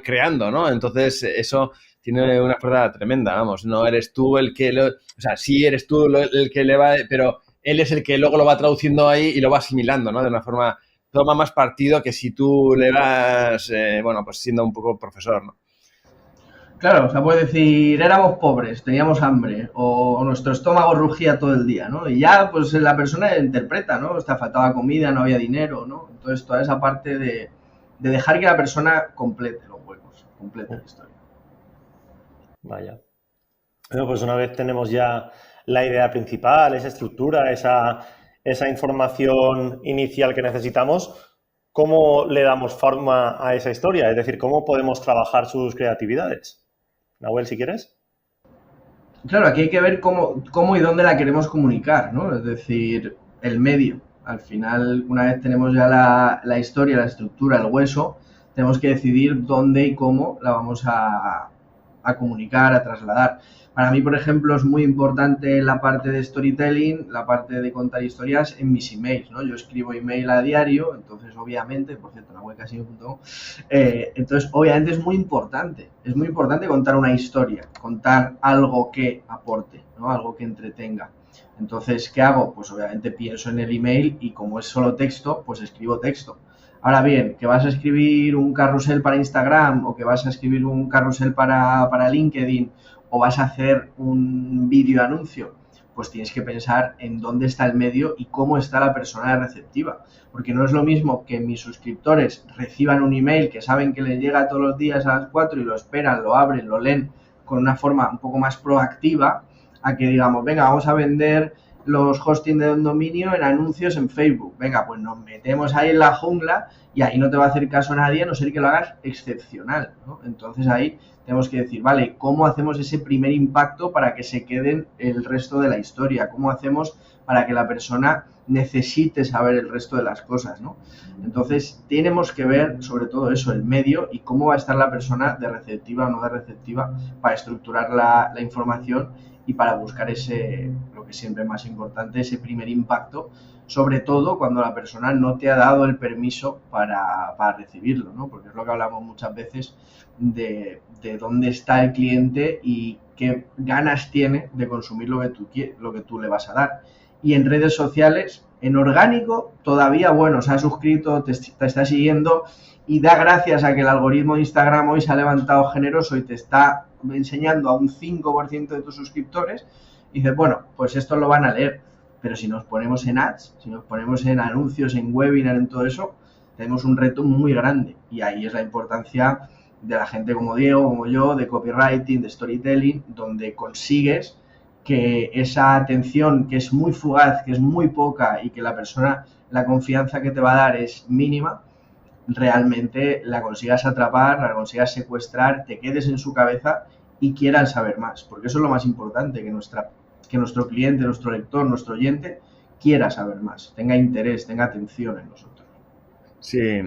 creando, ¿no? Entonces eso tiene una fuerza tremenda, vamos, no eres tú el que o sea, sí eres tú el que le va, pero él es el que luego lo va traduciendo ahí y lo va asimilando, ¿no? De una forma, toma más partido que si tú le vas, pues siendo un poco profesor, ¿no? Claro, o sea, puede decir, éramos pobres, teníamos hambre, o nuestro estómago rugía todo el día, ¿no? Y ya, pues la persona interpreta, ¿no? Hasta faltaba comida, no había dinero, ¿no? Entonces, toda esa parte de dejar que la persona complete los huecos, complete la historia. Vaya. Bueno, pues una vez tenemos ya la idea principal, esa estructura, esa información inicial que necesitamos, ¿cómo le damos forma a esa historia? Es decir, ¿cómo podemos trabajar sus creatividades? Nahuel, si quieres. Claro, aquí hay que ver cómo y dónde la queremos comunicar, ¿no? Es decir, el medio. Al final, una vez tenemos ya la historia, la estructura, el hueso, tenemos que decidir dónde y cómo la vamos a comunicar, a trasladar. Para mí, por ejemplo, es muy importante la parte de storytelling, la parte de contar historias en mis emails, ¿no? Yo escribo email a diario, entonces obviamente, por cierto, nahuelcasino.com, entonces obviamente es muy importante contar una historia, contar algo que aporte, ¿no? Algo que entretenga. Entonces, ¿qué hago? Pues obviamente pienso en el email y como es solo texto, pues escribo texto. Ahora bien, que vas a escribir un carrusel para Instagram o que vas a escribir un carrusel para LinkedIn o vas a hacer un vídeo anuncio, pues tienes que pensar en dónde está el medio y cómo está la persona receptiva. Porque no es lo mismo que mis suscriptores reciban un email que saben que les llega todos los días a las 4 y lo esperan, lo abren, lo leen con una forma un poco más proactiva, a que digamos, venga, vamos a vender los hosting de un dominio en anuncios en Facebook. Venga, pues nos metemos ahí en la jungla y ahí no te va a hacer caso nadie a no ser que lo hagas excepcional, ¿no? Entonces ahí tenemos que decir, vale, ¿cómo hacemos ese primer impacto para que se queden el resto de la historia? ¿Cómo hacemos para que la persona necesite saber el resto de las cosas, ¿no? Entonces tenemos que ver sobre todo eso, el medio y cómo va a estar la persona de receptiva o no de receptiva para estructurar la información y para buscar lo que siempre es más importante ese primer impacto, sobre todo cuando la persona no te ha dado el permiso para recibirlo, ¿no? Porque es lo que hablamos muchas veces de dónde está el cliente y qué ganas tiene de consumir lo que tú le vas a dar. Y en redes sociales, en orgánico, todavía, bueno, se ha suscrito, te está siguiendo y da gracias a que el algoritmo de Instagram hoy se ha levantado generoso y te está enseñando a un 5% de tus suscriptores, y dices, bueno, pues esto lo van a leer. Pero si nos ponemos en ads, si nos ponemos en anuncios, en webinar, en todo eso, tenemos un reto muy grande. Y ahí es la importancia de la gente como Diego, como yo, de copywriting, de storytelling, donde consigues que esa atención, que es muy fugaz, que es muy poca y que la persona, la confianza que te va a dar es mínima, realmente la consigas atrapar, la consigas secuestrar, te quedes en su cabeza y quieran saber más. Porque eso es lo más importante, que nuestro cliente, nuestro lector, nuestro oyente quiera saber más, tenga interés, tenga atención en nosotros. Sí,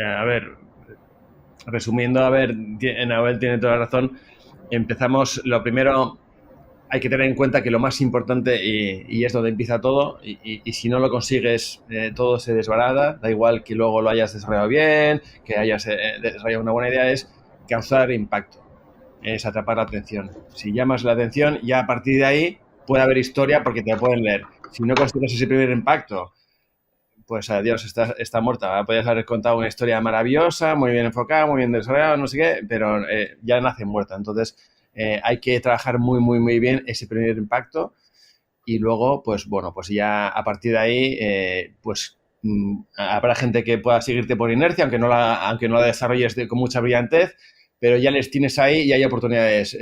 a ver, resumiendo, Abel tiene toda la razón. Empezamos, lo primero, hay que tener en cuenta que lo más importante, y es donde empieza todo, y si no lo consigues, todo se desbarata, da igual que luego lo hayas desarrollado bien, que hayas desarrollado una buena idea, es causar impacto, es atrapar la atención. Si llamas la atención, ya a partir de ahí puede haber historia porque te la pueden leer. Si no consigues ese primer impacto, pues adiós, está muerta. Podrías haber contado una historia maravillosa, muy bien enfocada, muy bien desarrollada, no sé qué, pero ya nace muerta. Entonces, hay que trabajar muy, muy, muy bien ese primer impacto y luego, pues bueno, pues ya a partir de ahí, habrá gente que pueda seguirte por inercia, aunque no la desarrolles con mucha brillantez, pero ya les tienes ahí y hay oportunidades.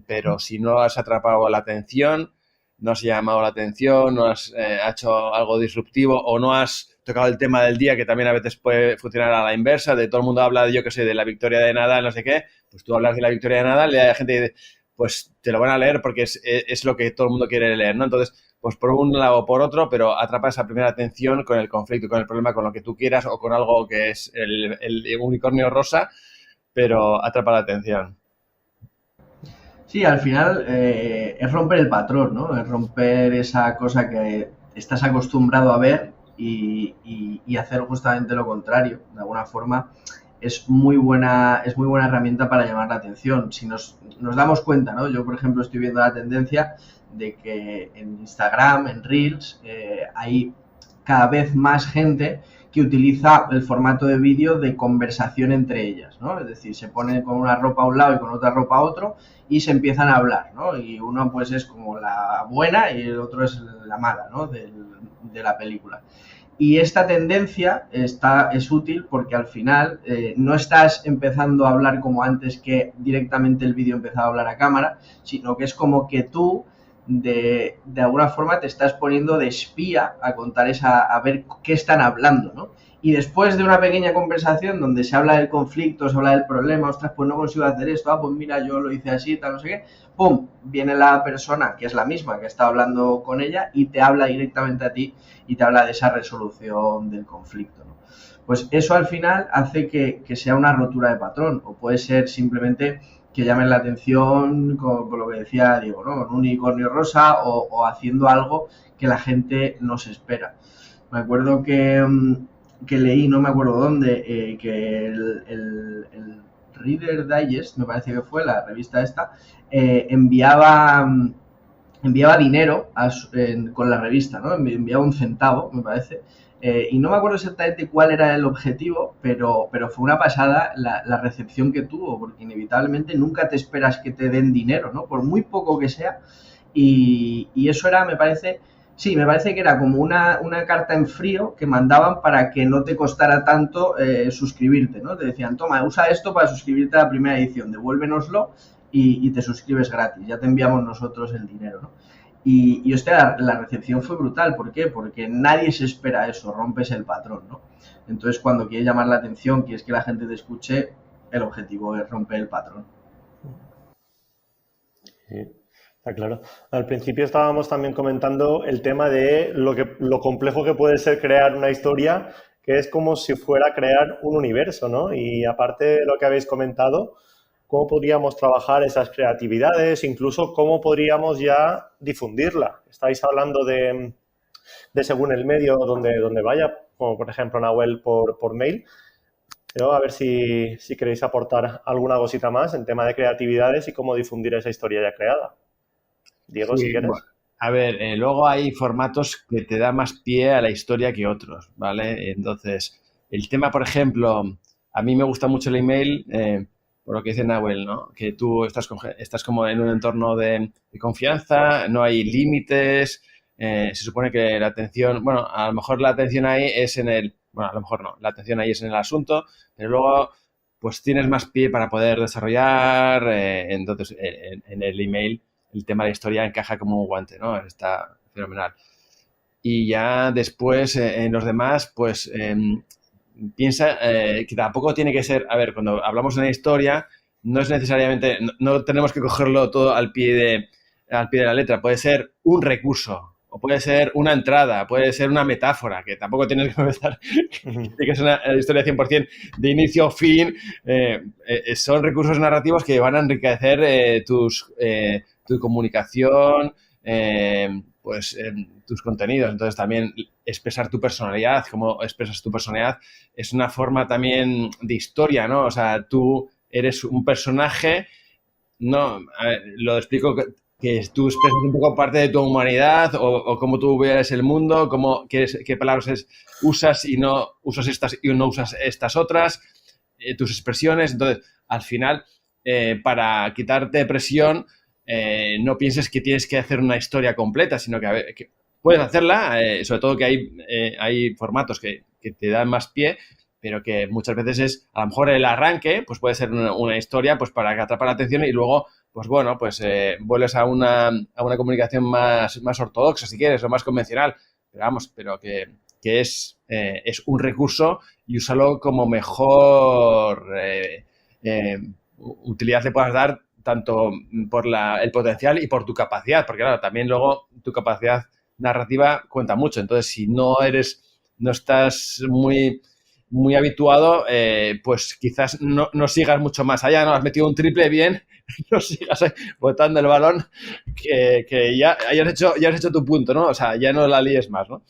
Pero si no has atrapado la atención, no has llamado la atención, no has hecho algo disruptivo o no has tocado el tema del día, que también a veces puede funcionar a la inversa, de todo el mundo habla, yo qué sé, de la victoria de Nadal, no sé qué, pues tú hablas de la victoria de Nadal y hay gente que dice, pues te lo van a leer porque es lo que todo el mundo quiere leer, ¿no? Entonces, pues por un lado o por otro, pero atrapa esa primera atención con el conflicto, con el problema, con lo que tú quieras o con algo que es el unicornio rosa, pero atrapa la atención. Sí, al final es romper el patrón, ¿no? Es romper esa cosa que estás acostumbrado a ver y hacer justamente lo contrario. De alguna forma es muy buena herramienta para llamar la atención. Si nos damos cuenta, ¿no? Yo, por ejemplo, estoy viendo la tendencia de que en Instagram, en Reels, hay cada vez más gente que utiliza el formato de vídeo de conversación entre ellas, ¿no? Es decir, se ponen con una ropa a un lado y con otra ropa a otro y se empiezan a hablar, ¿no? Y uno pues es como la buena y el otro es la mala, ¿no? De la película. Y esta tendencia es útil porque al final no estás empezando a hablar como antes, que directamente el vídeo empezaba a hablar a cámara, sino que es como que tú de alguna forma te estás poniendo de espía a contar a ver qué están hablando, ¿no? Y después de una pequeña conversación donde se habla del conflicto, se habla del problema, ostras, pues no consigo hacer esto, pues mira, yo lo hice así, tal, no sé qué, ¡pum! Viene la persona, que es la misma que está hablando con ella, y te habla directamente a ti y te habla de esa resolución del conflicto, ¿no? Pues eso al final hace que sea una rotura de patrón, o puede ser simplemente que llamen la atención con lo que decía Diego, ¿no? Con un unicornio rosa o haciendo algo que la gente no se espera. Me acuerdo que leí, no me acuerdo dónde, que el Reader Digest, me parece que fue la revista esta, enviaba dinero con la revista, ¿no? Enviaba un centavo, me parece. Y no me acuerdo exactamente cuál era el objetivo, pero fue una pasada la recepción que tuvo, porque inevitablemente nunca te esperas que te den dinero, ¿no? Por muy poco que sea. Y eso era, me parece que era como una carta en frío que mandaban para que no te costara tanto suscribirte, ¿no? Te decían, toma, usa esto para suscribirte a la primera edición, devuélvenoslo y te suscribes gratis, ya te enviamos nosotros el dinero, ¿no? Y hostia, la recepción fue brutal. ¿Por qué? Porque nadie se espera eso, rompes el patrón, ¿no? Entonces, cuando quieres llamar la atención, quieres que la gente te escuche, el objetivo es romper el patrón. Sí, está claro. Al principio estábamos también comentando el tema de lo complejo que puede ser crear una historia, que es como si fuera crear un universo, ¿no? Y aparte de lo que habéis comentado, cómo podríamos trabajar esas creatividades, incluso cómo podríamos ya difundirla. Estáis hablando de según el medio donde vaya, como por ejemplo Nahuel por mail. Pero a ver si queréis aportar alguna cosita más en tema de creatividades y cómo difundir esa historia ya creada. Diego, Sí, si quieres. bueno, a ver, luego hay formatos que te dan más pie a la historia que otros, ¿vale? Entonces, el tema, por ejemplo, a mí me gusta mucho el email, por lo que dice Nahuel, ¿no? Que tú estás como en un entorno de confianza, no hay límites, se supone que la atención, bueno, a lo mejor la atención ahí es bueno, a lo mejor no, la atención ahí es en el asunto, pero luego pues tienes más pie para poder desarrollar, entonces en el email el tema de la historia encaja como un guante, ¿no? Está fenomenal. Y ya después, en los demás, pues piensa que tampoco tiene que ser, a ver, cuando hablamos de una historia, no es necesariamente, no tenemos que cogerlo todo al pie de la letra, puede ser un recurso, o puede ser una entrada, puede ser una metáfora, que tampoco tienes que pensar que es una historia 100% de inicio a fin. Son recursos narrativos que van a enriquecer tu comunicación, tus contenidos. Entonces, también expresar tu personalidad, cómo expresas tu personalidad, es una forma también de historia, ¿no? O sea, tú eres un personaje, ¿no? Lo explico que tú expresas un poco parte de tu humanidad o cómo tú ves el mundo, qué palabras usas y no usas estas otras, tus expresiones. Entonces, al final, para quitarte presión, no pienses que tienes que hacer una historia completa, sino que puedes hacerla, sobre todo que hay formatos que te dan más pie, pero que muchas veces a lo mejor el arranque, pues puede ser una historia pues para atrapar la atención y luego pues bueno, pues vuelves a una comunicación más ortodoxa, si quieres, o más convencional. Pero que es un recurso y úsalo como mejor utilidad le puedas dar, tanto por el potencial y por tu capacidad, porque claro, también luego tu capacidad narrativa cuenta mucho. Entonces, si no estás muy habituado, pues quizás no sigas mucho más allá, ¿no? Has metido un triple bien, no sigas botando el balón, que ya has hecho tu punto, ¿no? O sea, ya no la líes más, ¿no?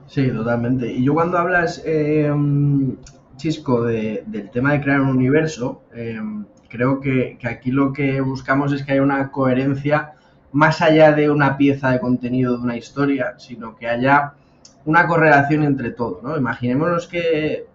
Sí, totalmente. Y yo cuando hablas, Chisco, del tema de crear un universo, creo que aquí lo que buscamos es que haya una coherencia más allá de una pieza de contenido de una historia, sino que haya una correlación entre todo, ¿no? Imaginémonos que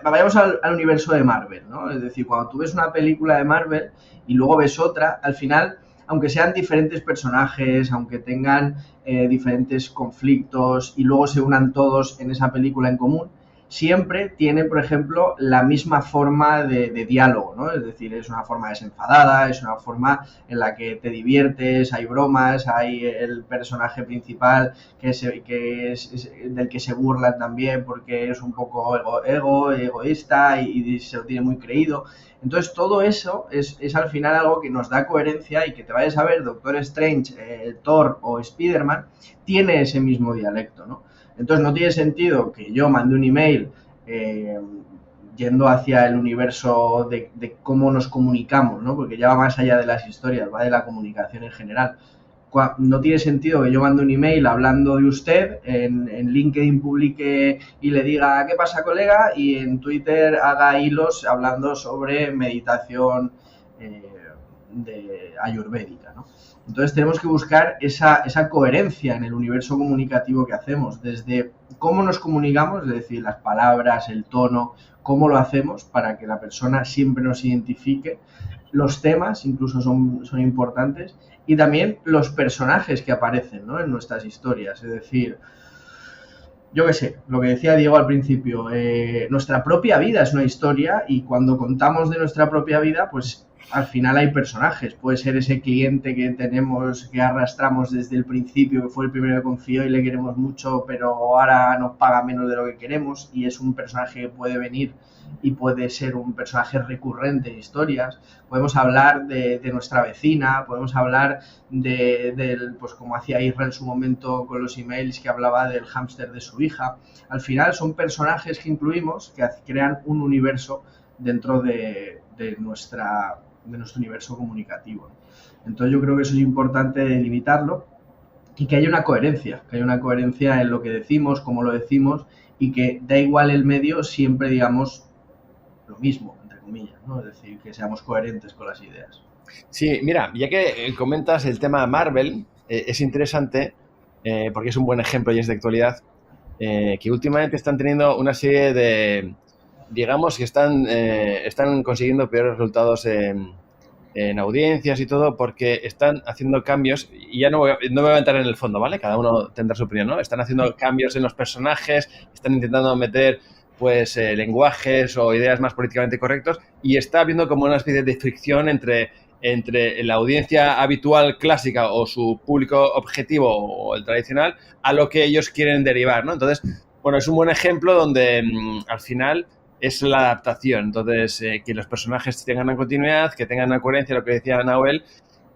vayamos al universo de Marvel, ¿no? Es decir, cuando tú ves una película de Marvel y luego ves otra, al final, aunque sean diferentes personajes, aunque tengan diferentes conflictos y luego se unan todos en esa película en común, siempre tiene, por ejemplo, la misma forma de diálogo, ¿no? Es decir, es una forma desenfadada, es una forma en la que te diviertes, hay bromas, hay el personaje principal que es del que se burlan también porque es un poco egoísta y se lo tiene muy creído. Entonces, todo eso es al final algo que nos da coherencia y que te vayas a ver Doctor Strange, Thor o Spider-Man, tiene ese mismo dialecto, ¿no? Entonces no tiene sentido que yo mande un email yendo hacia el universo de cómo nos comunicamos, ¿no? Porque ya va más allá de las historias, va de la comunicación en general. No tiene sentido que yo mande un email hablando de usted, en LinkedIn publique y le diga ¿qué pasa, colega? Y en Twitter haga hilos hablando sobre meditación ayurvédica, ¿no? Entonces tenemos que buscar esa coherencia en el universo comunicativo que hacemos, desde cómo nos comunicamos, es decir, las palabras, el tono, cómo lo hacemos para que la persona siempre nos identifique, los temas incluso son importantes, y también los personajes que aparecen, ¿no? En nuestras historias, es decir, yo qué sé, lo que decía Diego al principio, nuestra propia vida es una historia y cuando contamos de nuestra propia vida, pues al final hay personajes. Puede ser ese cliente que tenemos, que arrastramos desde el principio, que fue el primero que confió y le queremos mucho, pero ahora nos paga menos de lo que queremos y es un personaje que puede venir y puede ser un personaje recurrente en historias. Podemos hablar de nuestra vecina, podemos hablar pues como hacía Israel en su momento con los emails, que hablaba del hámster de su hija. Al final son personajes que incluimos que crean un universo dentro de de nuestro universo comunicativo, ¿no? Entonces yo creo que eso es importante delimitarlo y que haya una coherencia en lo que decimos, cómo lo decimos, y que da igual el medio, siempre digamos lo mismo, entre comillas, ¿no? Es decir, que seamos coherentes con las ideas. Sí, mira, ya que comentas el tema Marvel, es interesante porque es un buen ejemplo y es de actualidad, que últimamente están teniendo una serie de, digamos, que están consiguiendo peores resultados en audiencias y todo porque están haciendo cambios, y ya no me voy a entrar en el fondo, ¿vale? Cada uno tendrá su opinión, ¿no? Están haciendo cambios en los personajes, están intentando meter pues lenguajes o ideas más políticamente correctos, y está habiendo como una especie de fricción entre la audiencia habitual clásica o su público objetivo o el tradicional a lo que ellos quieren derivar, ¿no? Entonces, bueno, es un buen ejemplo donde al final es la adaptación. Entonces, que los personajes tengan una continuidad, que tengan una coherencia, lo que decía Nahuel,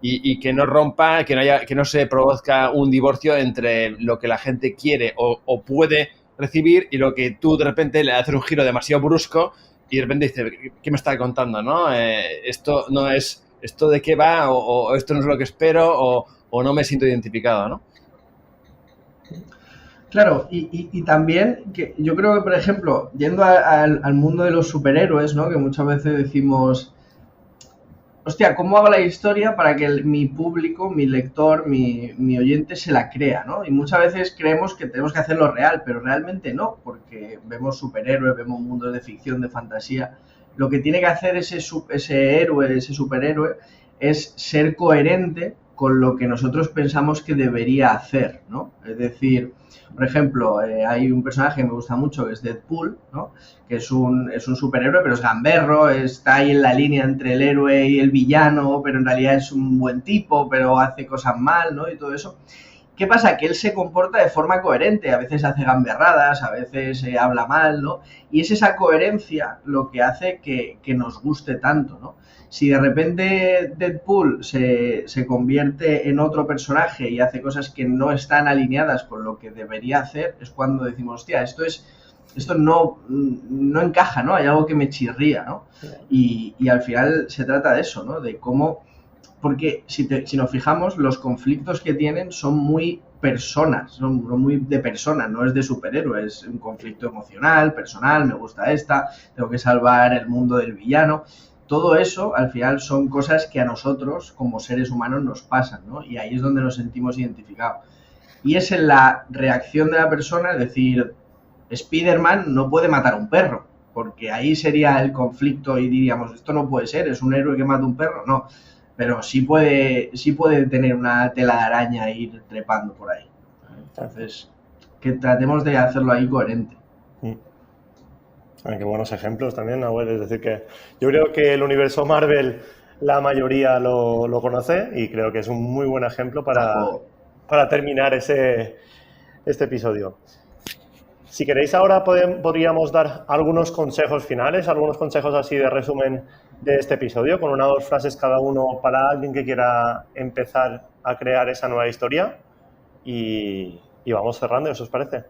y que no rompa, que no se produzca un divorcio entre lo que la gente quiere o puede recibir y lo que tú de repente le haces un giro demasiado brusco y de repente dices, ¿qué me está contando, no? Esto no es, ¿esto de qué va? O esto no es lo que espero, o no me siento identificado, ¿no? Claro, y también que yo creo que, por ejemplo, yendo al mundo de los superhéroes, ¿no? Que muchas veces decimos, hostia, ¿cómo hago la historia para que mi público, mi lector, mi oyente se la crea, ¿no? Y muchas veces creemos que tenemos que hacerlo real, pero realmente no, porque vemos superhéroes, vemos mundos de ficción, de fantasía. Lo que tiene que hacer ese héroe, ese superhéroe, es ser coherente con lo que nosotros pensamos que debería hacer, ¿no? Es decir, por ejemplo, hay un personaje que me gusta mucho que es Deadpool, ¿no? Que es un superhéroe, pero es gamberro, está ahí en la línea entre el héroe y el villano, pero en realidad es un buen tipo, pero hace cosas mal, ¿no? Y todo eso. ¿Qué pasa? Que él se comporta de forma coherente, a veces hace gamberradas, a veces habla mal, ¿no? Y es esa coherencia lo que hace que nos guste tanto, ¿no? Si de repente Deadpool se convierte en otro personaje y hace cosas que no están alineadas con lo que debería hacer, es cuando decimos, hostia, esto no encaja, ¿no? Hay algo que me chirría, ¿no? Y al final se trata de eso, ¿no? De cómo... Porque si nos fijamos, los conflictos que tienen son muy personas, son muy de personas, no es de superhéroe, es un conflicto emocional, personal, me gusta esta, tengo que salvar el mundo del villano. Todo eso, al final, son cosas que a nosotros, como seres humanos, nos pasan, ¿no? Y ahí es donde nos sentimos identificados. Y es en la reacción de la persona, es decir, Spider-Man no puede matar a un perro, porque ahí sería el conflicto y diríamos, esto no puede ser, es un héroe que mata a un perro, no. Pero sí puede tener una tela de araña e ir trepando por ahí. Entonces, que tratemos de hacerlo ahí coherente. Qué buenos ejemplos también, Nahuel. Es decir, que yo creo que el universo Marvel la mayoría lo conoce y creo que es un muy buen ejemplo para terminar este episodio. Si queréis ahora podríamos dar algunos consejos finales, algunos consejos así de resumen de este episodio, con 1 o 2 frases cada uno para alguien que quiera empezar a crear esa nueva historia y vamos cerrando, ¿eso os parece?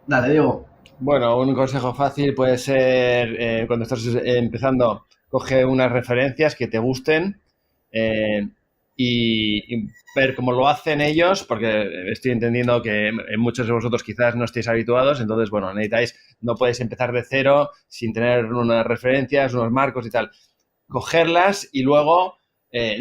Dale, Diego. Bueno, un consejo fácil puede ser cuando estás empezando, coge unas referencias que te gusten y ver cómo lo hacen ellos, porque estoy entendiendo que muchos de vosotros quizás no estéis habituados, entonces, bueno, no podéis empezar de cero sin tener unas referencias, unos marcos y tal. Cogerlas y luego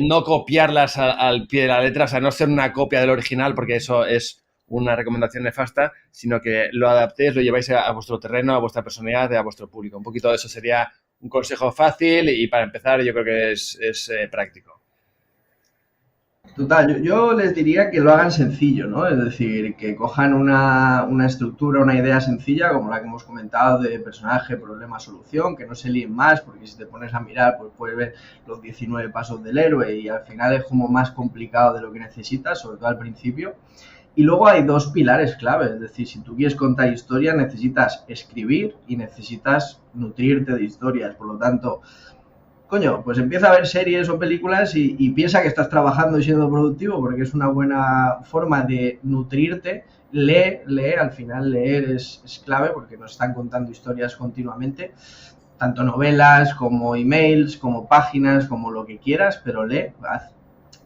no copiarlas al pie de la letra, o sea, no ser una copia del original, porque eso es una recomendación nefasta, sino que lo adaptéis, lo lleváis a vuestro terreno, a vuestra personalidad, a vuestro público. Un poquito de eso sería un consejo fácil y para empezar yo creo que es práctico. Total, yo les diría que lo hagan sencillo, ¿no? Es decir, que cojan una estructura, una idea sencilla, como la que hemos comentado, de personaje, problema, solución, que no se líen más, porque si te pones a mirar, pues puedes ver los 19 pasos del héroe y al final es como más complicado de lo que necesitas, sobre todo al principio. Y luego hay 2 pilares clave, es decir, si tú quieres contar historias, necesitas escribir y necesitas nutrirte de historias, por lo tanto... Coño, pues empieza a ver series o películas y piensa que estás trabajando y siendo productivo porque es una buena forma de nutrirte. Lee, al final leer es clave porque nos están contando historias continuamente. tanto novelas como emails, como páginas, como lo que quieras, pero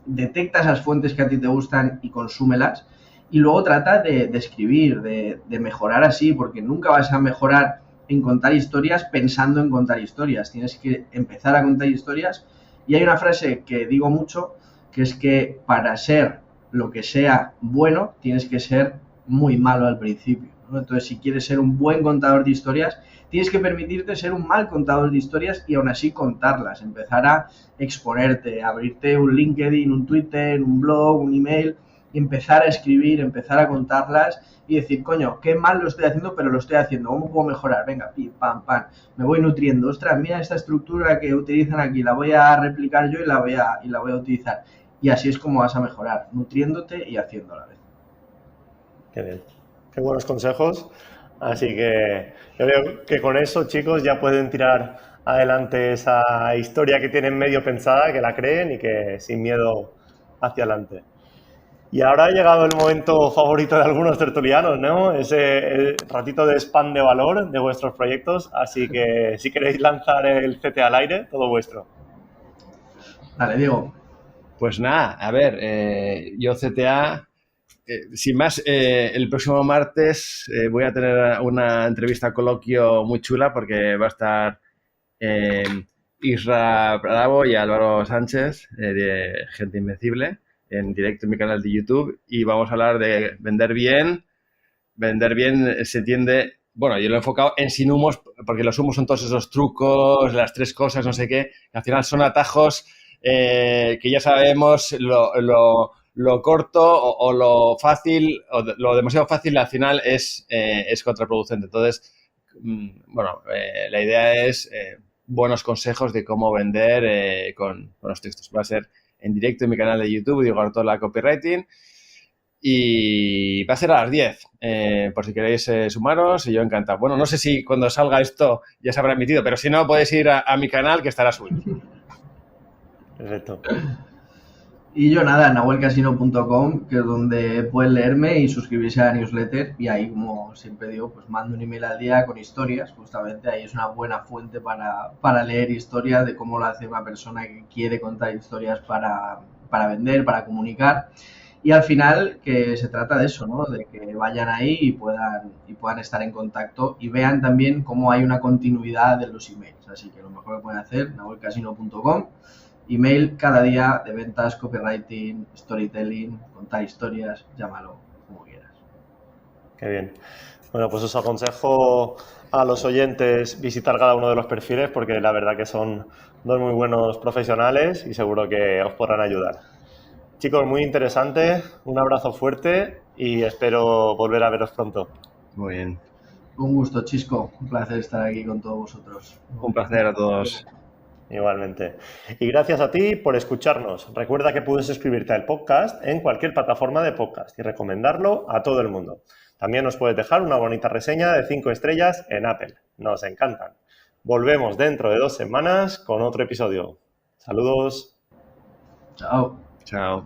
detecta esas fuentes que a ti te gustan y consúmelas. Y luego trata de escribir, de mejorar así, porque nunca vas a mejorar en contar historias pensando en contar historias. Tienes que empezar a contar historias. Y hay una frase que digo mucho, que es que para ser lo que sea bueno, tienes que ser muy malo al principio, ¿no? Entonces, si quieres ser un buen contador de historias, tienes que permitirte ser un mal contador de historias y aún así contarlas, empezar a exponerte, abrirte un LinkedIn, un Twitter, un blog, un email, y empezar a escribir, empezar a contarlas y decir, coño, qué mal lo estoy haciendo, pero lo estoy haciendo, ¿cómo puedo mejorar? Venga, pim, pam, pam, me voy nutriendo, ostras, mira esta estructura que utilizan aquí, la voy a replicar yo y la voy a utilizar. Y así es como vas a mejorar, nutriéndote y haciendo a la vez. Qué bien, qué buenos consejos. Así que yo creo que con eso, chicos, ya pueden tirar adelante esa historia que tienen medio pensada, que la creen y que sin miedo hacia adelante. Y ahora ha llegado el momento favorito de algunos tertulianos, ¿no? Ese ratito de spam de valor de vuestros proyectos. Así que si queréis lanzar el CTA al aire, todo vuestro. Dale, Diego. Pues nada, a ver, yo CTA, sin más, el próximo martes voy a tener una entrevista coloquio muy chula porque va a estar Isra Bravo y Álvaro Sánchez de Gente Invencible en directo en mi canal de YouTube y vamos a hablar de vender bien. Vender bien se entiende, bueno, yo lo he enfocado en sin humos porque los humos son todos esos trucos, las 3 cosas, no sé qué, que al final son atajos que ya sabemos lo corto o lo fácil o lo demasiado fácil al final es contraproducente. Entonces, bueno, la idea es buenos consejos de cómo vender con los textos. Va a ser en directo en mi canal de YouTube, Diego Artola Copywriting, y va a ser a las 10, por si queréis sumaros, y yo encantado. Bueno, no sé si cuando salga esto ya se habrá emitido, pero si no, podéis ir a mi canal que estará subido. Perfecto. Y yo nada, nahuelcasino.com, que es donde pueden leerme y suscribirse a la newsletter, y ahí, como siempre digo, pues mando un email al día con historias. Justamente ahí es una buena fuente para leer historias de cómo lo hace una persona que quiere contar historias para vender, para comunicar. Y al final que se trata de eso, ¿no? De que vayan ahí y puedan estar en contacto y vean también cómo hay una continuidad de los emails. Así que lo mejor que pueden hacer, nahuelcasino.com, email cada día de ventas, copywriting, storytelling, contar historias, llámalo como quieras. Qué bien. Bueno, pues os aconsejo a los oyentes visitar cada uno de los perfiles porque la verdad que son 2 muy buenos profesionales y seguro que os podrán ayudar. Chicos, muy interesante, un abrazo fuerte y espero volver a veros pronto. Muy bien. Un gusto, Chisco, un placer estar aquí con todos vosotros. Un placer a todos. Igualmente. Y gracias a ti por escucharnos. Recuerda que puedes suscribirte al podcast en cualquier plataforma de podcast y recomendarlo a todo el mundo. También nos puedes dejar una bonita reseña de 5 estrellas en Apple. Nos encantan. Volvemos dentro de 2 semanas con otro episodio. Saludos. Chao. Chao.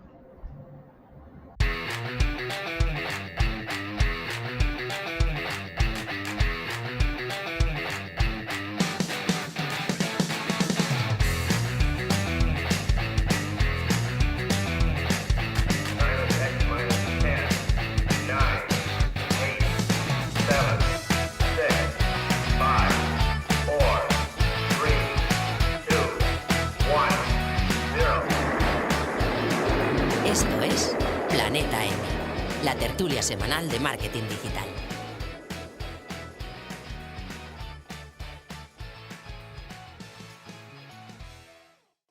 Esto es Planeta M, la tertulia semanal de marketing digital.